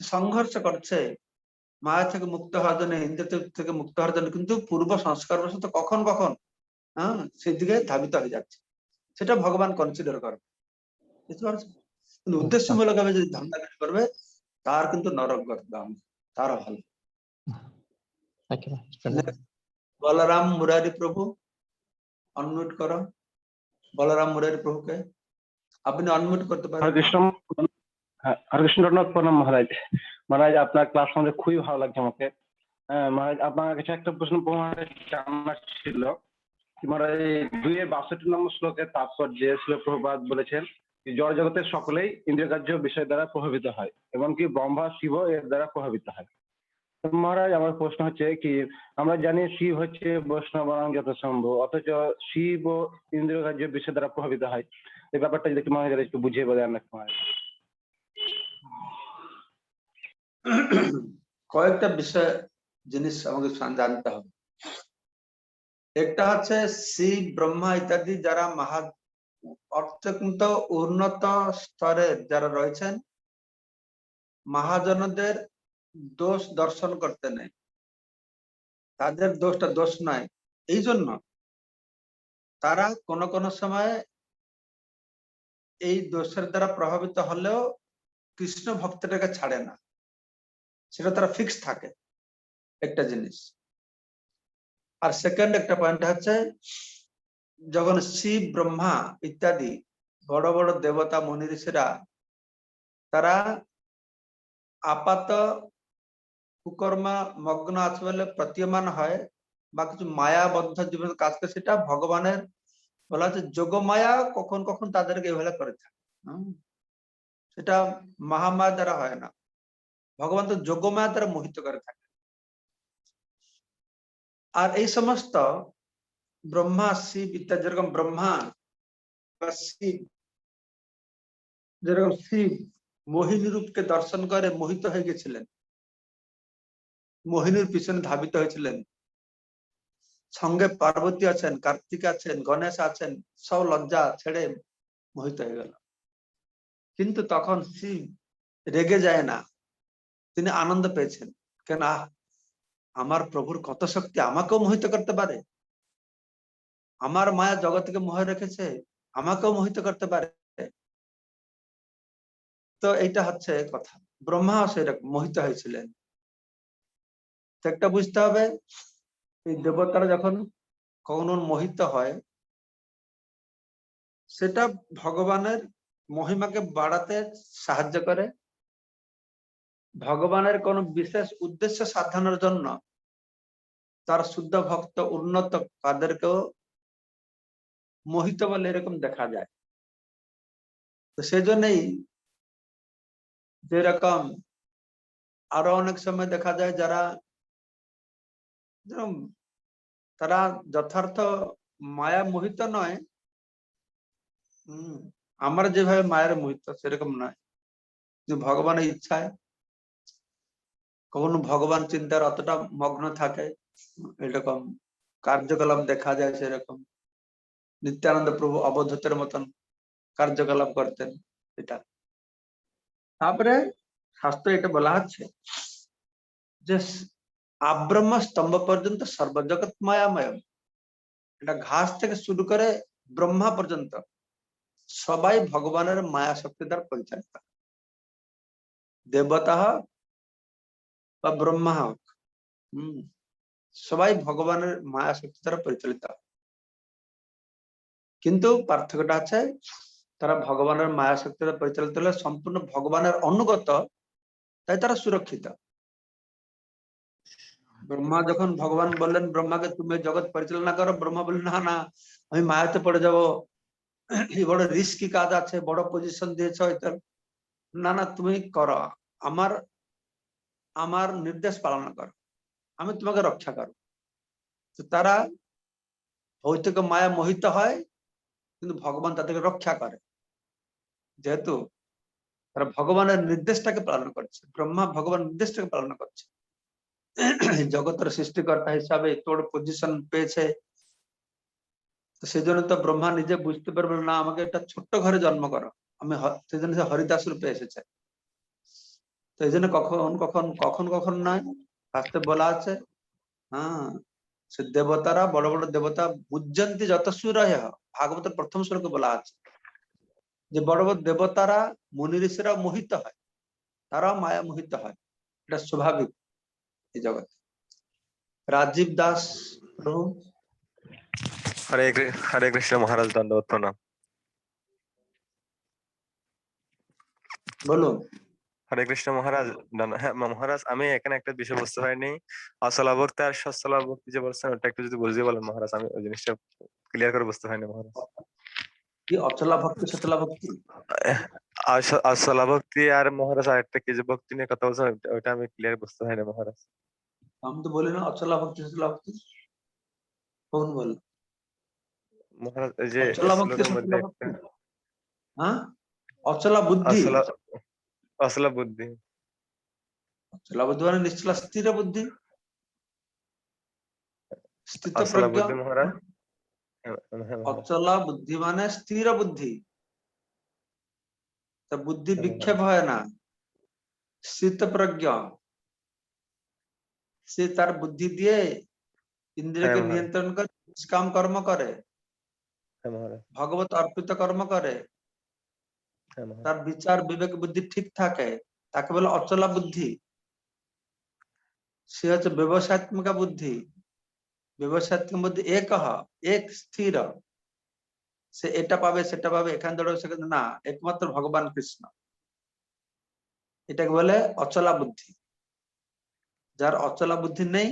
সংঘর্ষ করছে, মায়া থেকে মুক্ত হওয়ার জন্য, ইন্দ্র থেকে মুক্ত হওয়ার জন্য, কিন্তু পূর্ব সংস্কার বশত কখন কখন সেই দিকে ধাবিত হয়ে যাচ্ছে, সেটা ভগবান কনসিডার করবে, বুঝতে পারছো? কিন্তু উদ্দেশ্যমূলক ভাবে যদি ধান্দাগাড়ি করবে তার কিন্তু নরক দাম তারও ভালো। বলরাম মুরারি প্রভু অনমিউট করো, বলরাম মুরারি প্রভুকে আপনি অনমিউট করতে পারেন। হরে কৃষ্ণ। হরে কৃষ্ণ রঘুনাথ প্রণাম মহারাজ। মহারাজ আপনার ক্লাস আমাদের খুবই ভালো লাগছে আমাকে। মহারাজ আপনার কাছে একটা প্রশ্ন জানার ছিল। মহারাজ 262 নম্বর শ্লোকের তাৎপর্য শ্রীল প্রভুপাদ বলেছেন জড় জগতের সকলেই ইন্দ্রিয়গ্রাহ্য বিষয় দ্বারা প্রভাবিত হয়, এমনকি ব্রহ্মা শিব এর দ্বারা প্রভাবিত হয়। মহারাজ আমার প্রশ্ন হচ্ছে কি, আমরা জানি শিব হচ্ছে বৈষ্ণবাং যত সম্ভব, অথচ শিব ও ইন্দ্রিয়গ্রাহ্য বিষয় দ্বারা প্রভাবিত হয়, এই ব্যাপারটা যদি একটু মহারাজ একটু বুঝিয়ে বলেন। কয়েকটা বিষয় জিনিস আমাকে জানতে হবে। একটা হচ্ছে শিব ব্রহ্মা ইত্যাদি যারা অত্যন্ত উন্নত স্তরের যারা রয়েছেন, মহাজনদের দোষ দর্শন করতে নেই, তাদের দোষটা দোষ নয়। এই জন্য তারা কোন কোন সময় এই দোষের দ্বারা প্রভাবিত হলেও কৃষ্ণ ভক্তটাকে ছাড়ে না, সেটা তারা ফিক্স থাকে, একটা জিনিস। আর সেকেন্ড একটা পয়েন্ট হচ্ছে যখন শিব ব্রহ্মা ইত্যাদি বড় বড় দেবতা মুনি ঋষিরা তারা আপাত কুকর্মা মগ্ন আছে বলে প্রতীয়মান হয় বা কিছু মায়াবদ্ধ জীবনের কাজ করে, সেটা ভগবানের বলা হচ্ছে যোগ মায়া কখন কখন তাদেরকে এভাবে করে থাকে। সেটা মহামায়া দ্বারা হয় না, ভগবান তো যোগ মায়া দ্বারা মোহিত করে থাকে। আর এই সমস্ত ব্রহ্মা শিব ইত্যাদি, যেরকম ব্রহ্মা বা শিব, যেরকম শিব মোহিনী রূপকে দর্শন করে মোহিত হয়ে গেছিলেন, মোহিনীর পিছনে ধাবিত হয়েছিলেন, সঙ্গে পার্বতী আছেন, কার্তিক আছেন, গণেশ আছেন, সব লজ্জা ছেড়ে মোহিত হয়ে গেল। কিন্তু তখন শিব রেগে যায় না, তিনি আনন্দ পেয়েছেন, কেন আমার প্রভুর কত শক্তি, আমাকেও মোহিত করতে পারে, আমার মায়া জগৎকে মোহে রেখেছে, আমাকেও মোহিত করতে পারে। তো এইটা হচ্ছে কথা, ব্রহ্মাও সেরকম মোহিত হয়েছিলেন। একটা বুঝতে হবে, এই দেবতারা যখন কখনো মোহিত হয়, সেটা ভগবানের মহিমাকে বাড়াতে সাহায্য করে, ভগবানের কোন বিশেষ উদ্দেশ্য সাধনের জন্য তার শুদ্ধ ভক্ত উন্নত তাদেরকেও মোহিত বলে এরকম দেখা যায়। তো সেজন্যই যেরকম আরো অনেক সময় দেখা যায় যারা তারা যথার্থ মায়া মোহিত নয়, আমরা যেভাবে মায়ের মোহিত সেরকম নয়, কিন্তু ভগবানের ইচ্ছায় কখনো ভগবান চিন্তার অতটা মগ্ন থাকে, এরকম কার্যকলাপ দেখা যায়। সেরকম নিত্যানন্দ প্রভু অবধূতের মতন কার্যকলাপ করতেন। এটা তারপরে শাস্ত্রে এটা বলা হচ্ছে যে আব্রহ্ম স্তম্ভ পর্যন্ত সর্বজগৎ মায়াময়। এটা ঘাস থেকে শুরু করে ব্রহ্মা পর্যন্ত সবাই ভগবানের মায়া শক্তি দ্বারা পরিচালিত। দেবতা হোক বা ব্রহ্মা হোক, সবাই ভগবানের মায়া শক্তি দ্বারা পরিচালিত। কিন্তু পার্থক্যটা আছে, তারা ভগবানের মায়া শক্তি দ্বারা পরিচালিত হলে সম্পূর্ণ ভগবানের অনুগত, তাই তারা সুরক্ষিত। ব্রহ্মা যখন ভগবান বললেন ব্রহ্মাকে তুমি জগৎ পরিচালনা করো, ব্রহ্মা বললেন না না আমি মায়াতে পড়ে যাব, এই বড় রিস্কি কাজ আছে, বড় পজিশন দিয়েছ, না না তুমি করো, আমার আমার নির্দেশ পালন করো, আমি তোমাকে রক্ষা করো। তো তারা ভৌতিক মায়া মোহিত হয়, কিন্তু ভগবান তাদেরকে রক্ষা করে, যেহেতু তারা ভগবানের নির্দেশটাকে পালন করছে। ব্রহ্মা ভগবানের নির্দেশটাকে পালন করছে, জগতের সৃষ্টিকর্তা হিসাবে তোর পজিশন পেয়েছে। সেজন্য তো ব্রহ্মা নিজে বুঝতে পারবেন না আমাকে একটা ছোট্ট ঘরে জন্ম করো, আমি সেজন্য সে হরিদাস রূপে এসেছে। তো এই জন্য কখন কখন কখন কখন নয়, শাস্ত্রে বলা আছে, সে দেবতারা বড় বড় দেবতা বুঝ্যন্তি যত সুরায়, ভাগবতের প্রথম শ্লোকে বলা আছে যে বড় বড় দেবতারা মুনি ঋষিরা মোহিত হয়, তারাও মায়া মোহিত হয়, এটা স্বাভাবিক এই জগতে। রাজীব দাস প্রভু। হরে কৃষ্ণ মহারাজ, দণ্ডবত প্রণাম। বলুন। হরে কৃষ্ণ মহারাজ। হ্যাঁ মহারাজ, আমি এখানে একটা বিষয় বুঝতে পারিনি, অচলা ভক্তি আর সচলা ভক্তি যে বলছেন ওটা একটু যদি বুঝিয়ে বলেন মহারাজ, আমি ওই জিনিসটা ক্লিয়ার করে বুঝতে পারিনি মহারাজ। কি অচলা ভক্তি সচলা ভক্তি? অচলা ভক্তি আর মহারাজ আরেকটা কি যে ভক্তি নিয়ে কথা বলছেন ওইটা আমি ক্লিয়ার বুঝতে পারিনি মহারাজ। আমি তো বলি না অচলা ভক্তি সচলা ভক্তি, কোন বল? মহারাজ এই যে অচলা ভক্তি শ্লোকের মধ্যে সচলা ভক্তি, অচলা বুদ্ধি। অচলা বুদ্ধি, অচলা বুদ্ধি মানে নিশ্চলা স্থির বুদ্ধি, স্থিত অচলা প্রজ্ঞ। বুদ্ধি মহারাজ। অচলা বুদ্ধি মানে স্থির বুদ্ধি, তা বুদ্ধি বিক্ষেপ হয় না, স্থিত প্রজ্ঞ। সে তার বুদ্ধি দিয়ে ইন্দ্রিয়কে নিয়ন্ত্রণ করে কাম কর্ম করে, ভগবত অর্পিত কর্ম করে, তার বিচার বিবেক বুদ্ধি ঠিক থাকে, তাকে বলে অচলা বুদ্ধি। সে হচ্ছে ব্যবসায়িক বুদ্ধি। ব্যবসায়িক বুদ্ধি এক স্থির, সে এটা পাবে সেটা পাবে, এখানে দৌড়াবে সেখানে না, একমাত্র ভগবান কৃষ্ণ, এটাকে বলে অচলা বুদ্ধি। যার অচলা বুদ্ধি নেই,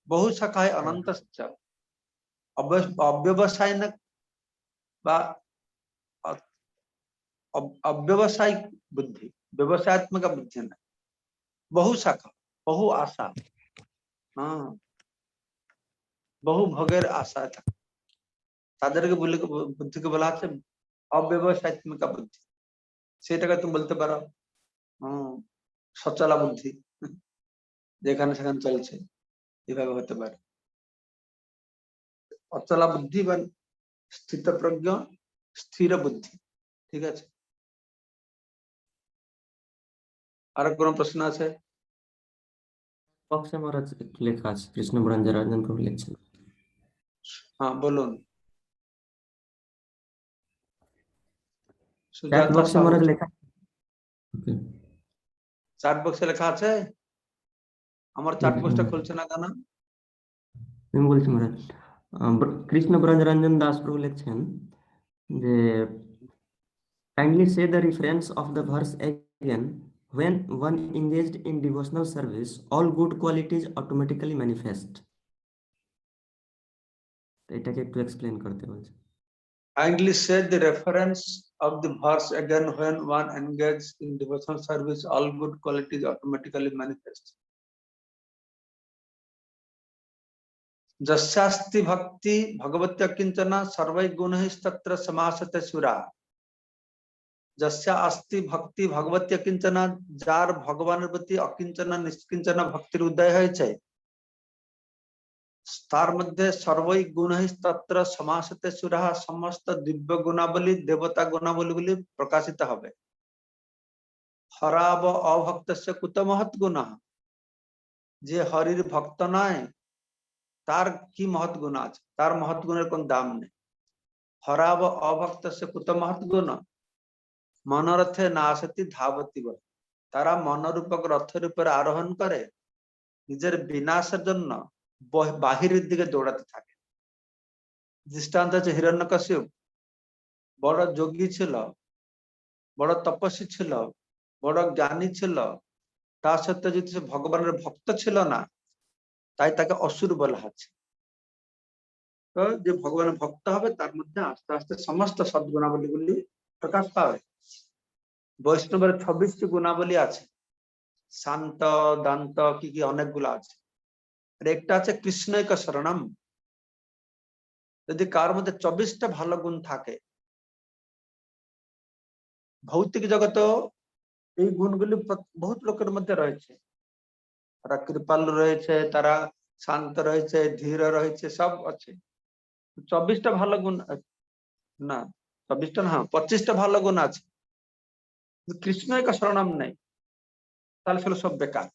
বহু শাখায় অনন্ত অব্যবসায়িক বা অব্যবসায়িক বুদ্ধি, ব্যবসায়িক বুদ্ধি না, বহু শাখা, বহু আশা, বহু ভোগের আশা থাকে, তাদেরকে বুদ্ধিকে বলা হচ্ছে অব্যবসায়িক বুদ্ধি। সেটাকে তুমি বলতে পারো সচলা বুদ্ধি, যেখানে সেখানে চলছে, এভাবে হতে পারে। অচলা বুদ্ধি বা স্থিত প্রজ্ঞ, স্থির বুদ্ধি। ঠিক আছে, আর কোন প্রশ্ন আছে? বক্সে মহারাজ একটু লেখা আছে, কৃষ্ণ রঞ্জন প্রভু লিখছেন। হ্যাঁ বলুন। চ্যাট বক্সে মহারাজ লেখা, চ্যাট বক্সে লেখা আছে, আমার চ্যাট বক্সটা খুলছে না কেন? আমি বলছি মহারাজ, কৃষ্ণ রঞ্জন দাস প্রভু লিখছেন যে kindly say the reference of the verse again when one engaged in devotional service, all good qualities automatically manifest. এটাকে একটু এক্সপ্লেন করতে বলছে। Kindly say the reference of the verse again. When one engages in devotional service, all good qualities automatically manifest. जस्यास्ति भक्ति भगवत्या किंचना सर्वै गुणैः तत्र समासते सुरा। जस्या अस्ति भक्ति भगवत्या किंचना, जार भगवाনের প্রতি অকিঞ্চন নিষ্কিঞ্চন ভক্তির উদয় হয়েছে, তার মধ্যে সর্বৈ গুণৈঃ তত্র সমাসতে সুরাহ, সমস্ত দিব্য গুণাবলী দেবতা গুণাবলী বলে প্রকাশিত হবে। হরাব অভক্তস্য কুত মহৎ গুণঃ, যে হরির ভক্ত নয় তার কি মহৎ গুণ আছে, তার মহৎ গুণের কোন দাম নেই। হরাব অভক্তস্য কুত মহৎ গুণ, মনোরথে না আসতি ধাবতি বলে, তারা মনোরূপক রথের উপরে আরোহণ করে নিজের বিনাশের জন্য বাহিরের দিকে দৌড়াতে থাকে। দৃষ্টান্ত হচ্ছে হিরণ্যকশিপ, বড় যোগী ছিল, বড় তপস্বী ছিল, বড় জ্ঞানী ছিল, তা সত্ত্বেও যদি সে ভগবানের ভক্ত ছিল না, তাই তাকে অসুর বলা হচ্ছে। তো যে ভগবানের ভক্ত হবে তার মধ্যে আস্তে আস্তে সমস্ত সদ্গুণাবলী গুলি প্রকাশ পাবে। বৈষ্ণবের 26টি গুণাবলী আছে, শান্ত দান্ত কি কি অনেকগুলো আছে। আর একটা আছে কৃষ্ণৈক শরণম। যদি কার মধ্যে 24টা ভালো গুণ থাকে, ভৌতিক জগত এই গুণগুলি বহুত লোকের মধ্যে রয়েছে। তারা কৃপালু রয়েছে, তারা শান্ত রয়েছে, ধীর রয়েছে, সব আছে। 24টা ভালো গুণ না, 24টা না, 25টা ভালো গুণ আছে, কৃষ্ণৈক শরণম নেই, তাহলে সেগুলো সব বেকার।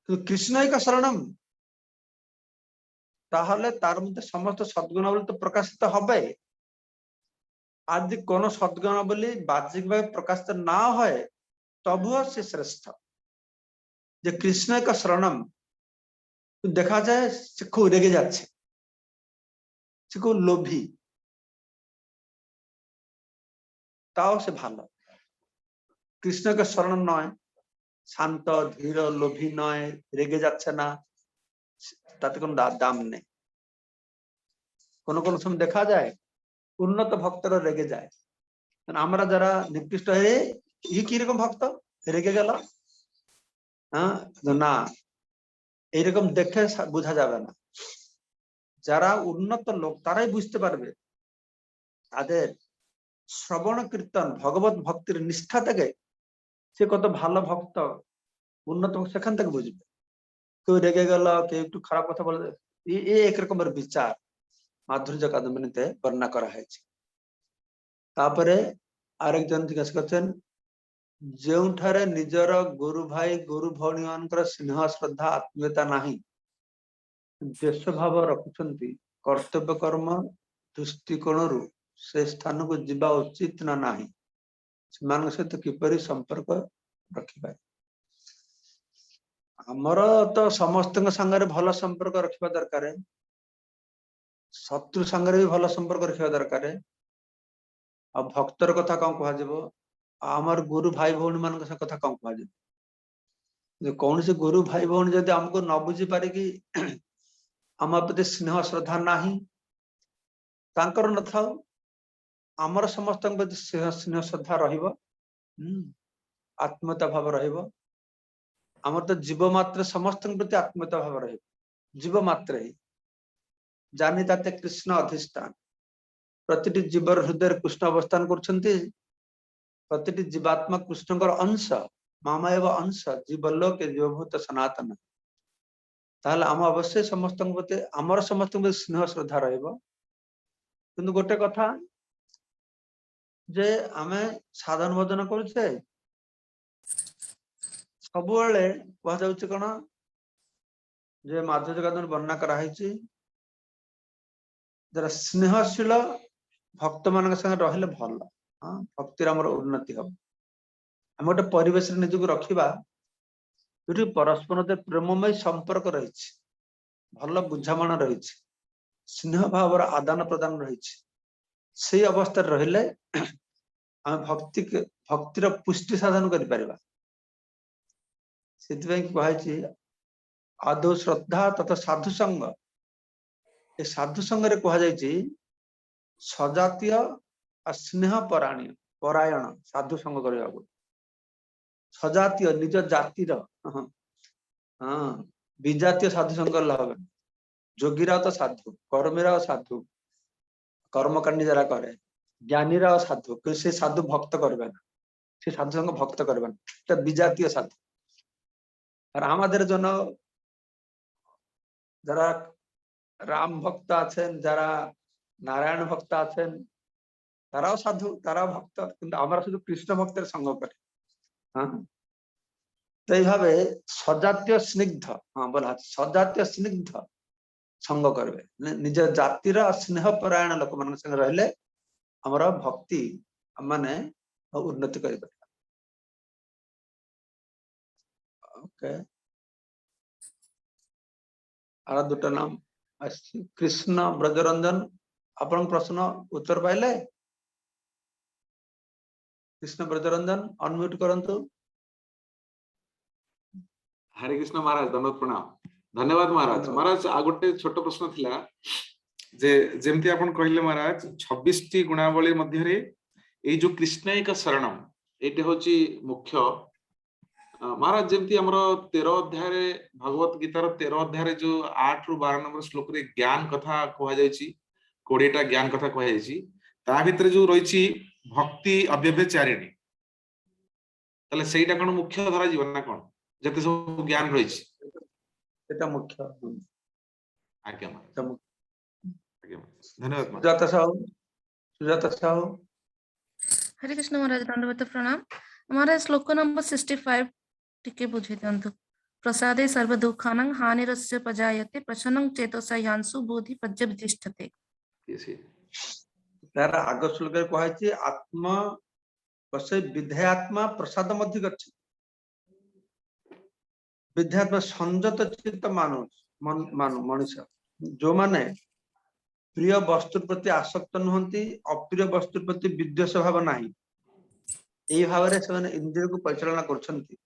কিন্তু কৃষ্ণৈক শরণম, তাহলে তার মধ্যে সমস্ত সদ্গুণাবলী তো প্রকাশিত হবে। আর যদি কোন সদ্গুণাবলী বাহ্যিকভাবে প্রকাশিত না হয়, তবুও সে শ্রেষ্ঠ। যে কৃষ্ণৈক শরণম, দেখা যায় সে খুব রেগে যাচ্ছে, সে খুব লোভী, তাও সে ভালো। কৃষ্ণৈক শরণম নয়, শান্ত ধীর লোভী নয়, রেগে যাচ্ছে না, তাতে কোনো দাম নেই। কোন কোন সময় দেখা যায় উন্নত ভক্তরা রেগে যায়। আমরা যারা নিকৃষ্ট হয়ে কিরকম ভক্ত রেগে গেল, হ্যাঁ না, এইরকম দেখে বোঝা যাবে না। যারা উন্নত লোক তারাই বুঝতে পারবে, তাদের শ্রবণ কীর্তন ভগবত ভক্তির নিষ্ঠা থেকে সে কত ভালো ভক্ত, উন্নত, সেখান থেকে বুঝবে। কেউ রেগে গেল, কেউ একটু খারাপ কথা বলে, এক রকমের বিচার মাধুর্য কাদম্বিনীতে বর্ণনা করা হয়েছে। তারপরে আরেকজন জিজ্ঞাসা করছেন, ଯେଉଁଠାରେ ନିଜର ଗୁରୁ ଭାଇ ଗୁରୁ ଭଉଣୀ ମାନଙ୍କର ସ୍ନେହ ଶ୍ରଦ୍ଧା ଆତ୍ମୀୟତା ନାହିଁ, ଦେଶ ଭାବ ରଖୁଛନ୍ତି, କର୍ତ୍ତବ୍ୟ କର୍ମ ଦୃଷ୍ଟିକୋଣରୁ ସେ ସ୍ଥାନକୁ ଯିବା ଉଚିତ ନା ନାହିଁ, ସେମାନଙ୍କ ସହିତ କିପରି ସମ୍ପର୍କ ରଖିବା। ଆମର ତ ସମସ୍ତଙ୍କ ସାଙ୍ଗରେ ଭଲ ସମ୍ପର୍କ ରଖିବା ଦରକାର, ଶତ୍ରୁ ସାଙ୍ଗରେ ବି ଭଲ ସମ୍ପର୍କ ରଖିବା ଦରକାର। ଆଉ ଭକ୍ତର କଥା କଣ କୁହାଯିବ, ଆମର ଗୁରୁ ଭାଇ ଭଉଣୀ ମାନଙ୍କ କଥା କଣ କୁହାଯିବ। କୌଣସି ଗୁରୁ ଭାଇ ଭଉଣୀ ଯଦି ଆମକୁ ନ ବୁଝି ପାରିକି ଆମ ପ୍ରତି ସ୍ନେହ ଶ୍ରଦ୍ଧା ନାହିଁ, ତାଙ୍କର ନଥାଉ, ଆମର ସମସ୍ତଙ୍କ ପ୍ରତି ସ୍ନେହ ଶ୍ରଦ୍ଧା ରହିବ, ଆତ୍ମୀୟତା ଭାବ ରହିବ। ଆମର ତ ଜୀବ ମାତ୍ରେ ସମସ୍ତଙ୍କ ପ୍ରତି ଆତ୍ମୀୟତା ଭାବ ରହିବ, ଜୀବ ମାତ୍ରେ ହିଁ। ଜାନି ତାତେ କୃଷ୍ଣ ଅଧିଷ୍ଠାନ, ପ୍ରତିଟି ଜୀବର ହୃଦୟରେ କୃଷ୍ଣ ଅବସ୍ଥାନ କରୁଛନ୍ତି। ପ୍ରତିଟି ଜୀବାତ୍ମା କୃଷ୍ଣଙ୍କର ଅଂଶ, ମାମାଏବ ଅଂଶ, ଜୀବଲୋକେ ଜୀବଭୂତ ସନାତନ। ତାହେଲେ ଆମ ଅବଶ୍ୟ ସମସ୍ତଙ୍କ ପ୍ରତି, ଆମର ସମସ୍ତଙ୍କ ପ୍ରତି ସ୍ନେହ ଶ୍ରଦ୍ଧା ରହିବ। କିନ୍ତୁ ଗୋଟେ କଥା ଯେ ଆମେ ସାଧନ ଭଜନ କରୁଛେ, ସବୁବେଳେ କୁହାଯାଉଛି କଣ ଯେ ମାଧୁର୍ଯ୍ୟ କାଦମ୍ବିନୀ ବର୍ଣ୍ଣନା କରାହେଇଛି, ଯାরা ସ୍ନେହଶୀଳ ଭକ୍ତ ମାନଙ୍କ ସାଙ୍ଗେ ରହିଲେ ଭଲ, ଭକ୍ତିର ଆମର ଉନ୍ନତି ହବ। ଆମେ ଗୋଟେ ପରିବେଶରେ ନିଜକୁ ରଖିବା ଯୋଉଠି ପରସ୍ପର ପ୍ରେମମୟ ସମ୍ପର୍କ ରହିଛି, ଭଲ ବୁଝାମଣା ରହିଛି, ସ୍ନେହ ଭାବର ଆଦାନ ପ୍ରଦାନ ରହିଛି। ସେଇ ଅବସ୍ଥାରେ ରହିଲେ आम भक्तिर पुष्टि साधन कर परिबा सेति कहे आदौ श्रद्धा तथा साधु संग ए साधु संग रे कहा जाय सजातीय स्नेह परायण साधु संग करबा सजातीय निज जातिर हाँ विजातीय साधु संग लाभ जोगीरा तो साधु कर्मीरा साधु कर्मकांडी जरा करे ज्ञानीरा साधु कि से साधु भक्त करबे ना से साधु संग भक्त करबे ना विजातीय साधु और आमादेर जन जरा राम भक्त आছেন जरा नारायण भक्त आছেন ताराও साधु तारा भक्त কিন্তু আমরা শুধু কৃষ্ণ ভক্তের সঙ্গ করি হ্যাঁ তো এইভাবে সজাতীয় স্নিগ্ধ হ্যাঁ বলা সজাতীয় স্নিগ্ধ সঙ্গ করবে নিজ জাতির স্নেহ পরায়ণ লোক মান সঙ্গে রহিলে আমরা ভক্তি মানে উন্নতি করি পারিবা ओके আর দুটো নাম আসছে কৃষ্ণ ব্রজরঞ্জন आपन प्रश्न उत्तर पाइले कृष्ण ब्रजरंजन अनम्यूट करंतु हरे कृष्ण महाराज दंडवत प्रणाम धन्यवाद महाराज महाराज आ गोटे छोट प्रश्न थिला जे जेमती आपण कहिले महाराज 26 टी गुणावली मध्य रे ए जो कृष्णैक शरणम एटे होची मुख्य महाराज जेमती हमरो 13 अध्याय रे भगवत गीता रो 13 अध्याय रे जो 8 रु 12 नंबर श्लोक रे ज्ञान कथा कहया जायछि 20टा ज्ञान कथा कहया जायछि ता भितरे जो रहिछि भक्ति अव्यभिचारिणी तले सेटा कोन मुख्य धरा जीवन ना कोन जते सब ज्ञान रहिछि एटा मुख्य आज्ञा महाराज धन्यवाद सुजाता साहू हरे कृष्ण महाराज दंडवत प्रणाम हमारा श्लोक नंबर 65 टिके बुझे दियंतु प्रसादे सर्व दुखानं हानिरस्य पजायते प्रसन्नं चेतसा यांसु बोधि पज्यवितिष्ठते तार आग श्लोक रे कहै आत्मा बसे विधेयात्मा प्रसाद मध्य गच्छ विधेयात्मा संयत चित्त मनुष्य जो माने प्रिय वस्तु प्रति आसक्त नुहंती अप्रिय वस्तु प्रति विद्वेष भाव नाही एई भाव रे से इंद्रिय को परिचालना करछंती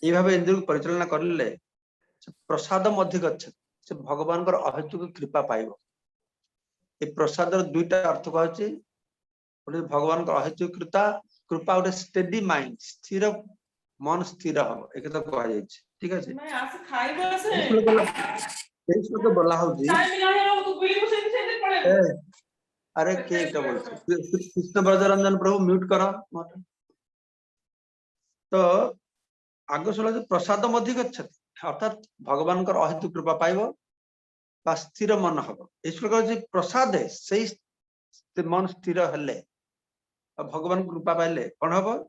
एई भाव इंद्रिय को परिचालना करले प्रसाद मध्य गच्छ से भगवान कर अहेतुक कृपा पाइबो ए प्रसाद दुईटा अर्थ कहछि भगवान का अहेतुक कृपा और स्टेडी माइंड स्थिर मन स्थिर हो एक तो कह जाय ठीक है मैं आस खाइबो से एई श्लोक बोला होजी अरे के क्या बोलते कृष्ण ब्रजरंजन प्रभु म्यूट करो तो आगे श्लोक प्रसाद मध्य गच्छति अर्थात भगवान का अहेतुक कृपा पाइबो बा स्थिर मन हम श्लोक प्रसाद से मन स्थिर हेले भगवान कृपा पाइले कौन हम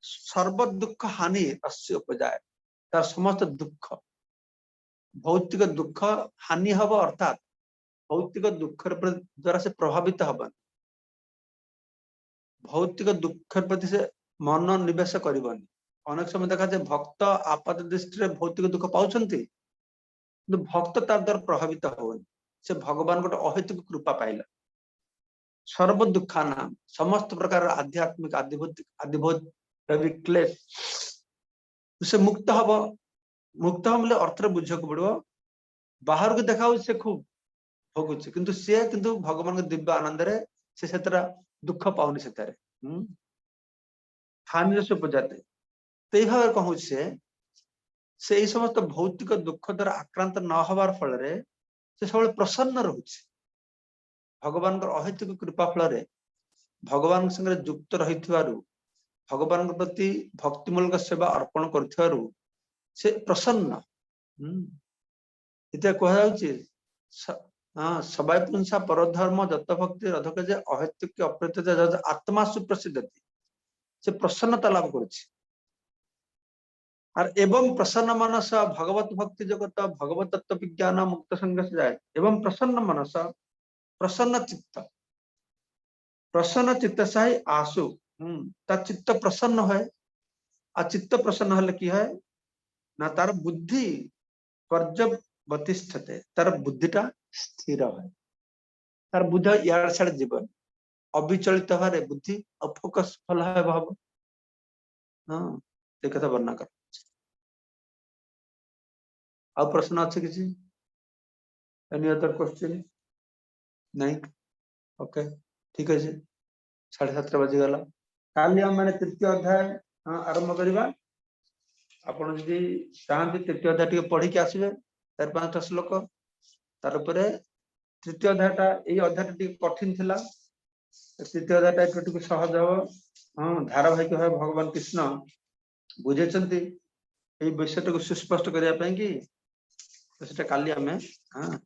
सर्व दुख हानि अस्य उपजाए तार समस्त दुख भौतिक दुख हानि हम अर्थात भौतिक दुख द्वारा से प्रभावित हबन भौतिक दुख प्रति से मन निवेश करबनी अनेक समय देखा जाए भक्त आपात दृष्टि भौतिक दुख पाउछंती भक्त तार द्वारा प्रभावित होनी से भगवान गोटे अहेतुक कृपा पाइला सर्व दुखा नाम समस्त प्रकार आध्यात्मिक आदिभौतिक क्लेश से मुक्त हम बोले अर्थ बुझा पड़ो बाहर को देखा से खूब भोगुचे किंतु से किंतु भगवान के दिव्य आनंद रे से दुख पाउनी से हानि से उपजाते तो भाव कहूँ से समस्त भौतिक दुख द्वारा आक्रांत न हबार फल से सब प्रसन्न रोचे भगवान अहेतुक कृपा फल भगवान संगे युक्त रही भगवान प्रति भक्तिमूलक सेवा अर्पण कर से प्रसन्न इतना कहुचे सबै पुंसा परधर्म जत भक्ति रधक जे अहेतुक अप्रत आत्मा सुप्रसिद्ध से प्रसन्नता लाभ करुछि और एवं प्रसन्न मनस भगवत भक्ति जगत भगवत तत्व विज्ञान मुक्त संग से जाए एवं प्रसन्न मनस प्रसन्न चित्त सही आसु चित्त प्रसन्न है आ चित्त प्रसन्न हले की है ना तार बुद्धि पर्यवतिष्ठते तार बुद्धिटा स्थिर है तार बुद्धि यार साड़ जीवन अविचलित हरे बुद्धि और फोकस फल है भाव। हाँ ये कथा वर्णना कर। और प्रश्न अच्छे किसी? Any other question? नहीं? ओके ठीक है जी। 7:30 बजीगला। काली हम मैंने तृतीय अध्याय आरंभ करवा। आपण जदि चाहते तृतीय अध्याय टिके पढ़ी के आसीबे 4-5टा श्लोक। तार उपरे तृतीय अध्यायटा ये अध्याय टिके कठिन थिला। तृतीय अध्यायटा एकटु टिके सहज हो। हाँ धारावाहिक भाव भगवान कृष्ण बुझेचंती ए विषयटा को सुस्पष्ट करिया पई कि तो सेटा काली हमें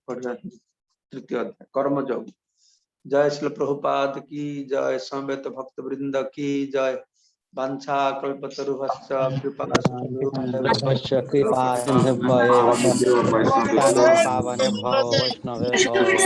पढ़वा तृतीय अध्याय कर्मयोग। जय श्री प्रभुपाद की जय। समवेत भक्त वृंद की जय। वांछा कल्पतरुभ्यश्च कृपा अवश्य कृपा सिन्धुभ्येव पतितानां पावनेभ्यो वैष्णवेभ्यो नमः।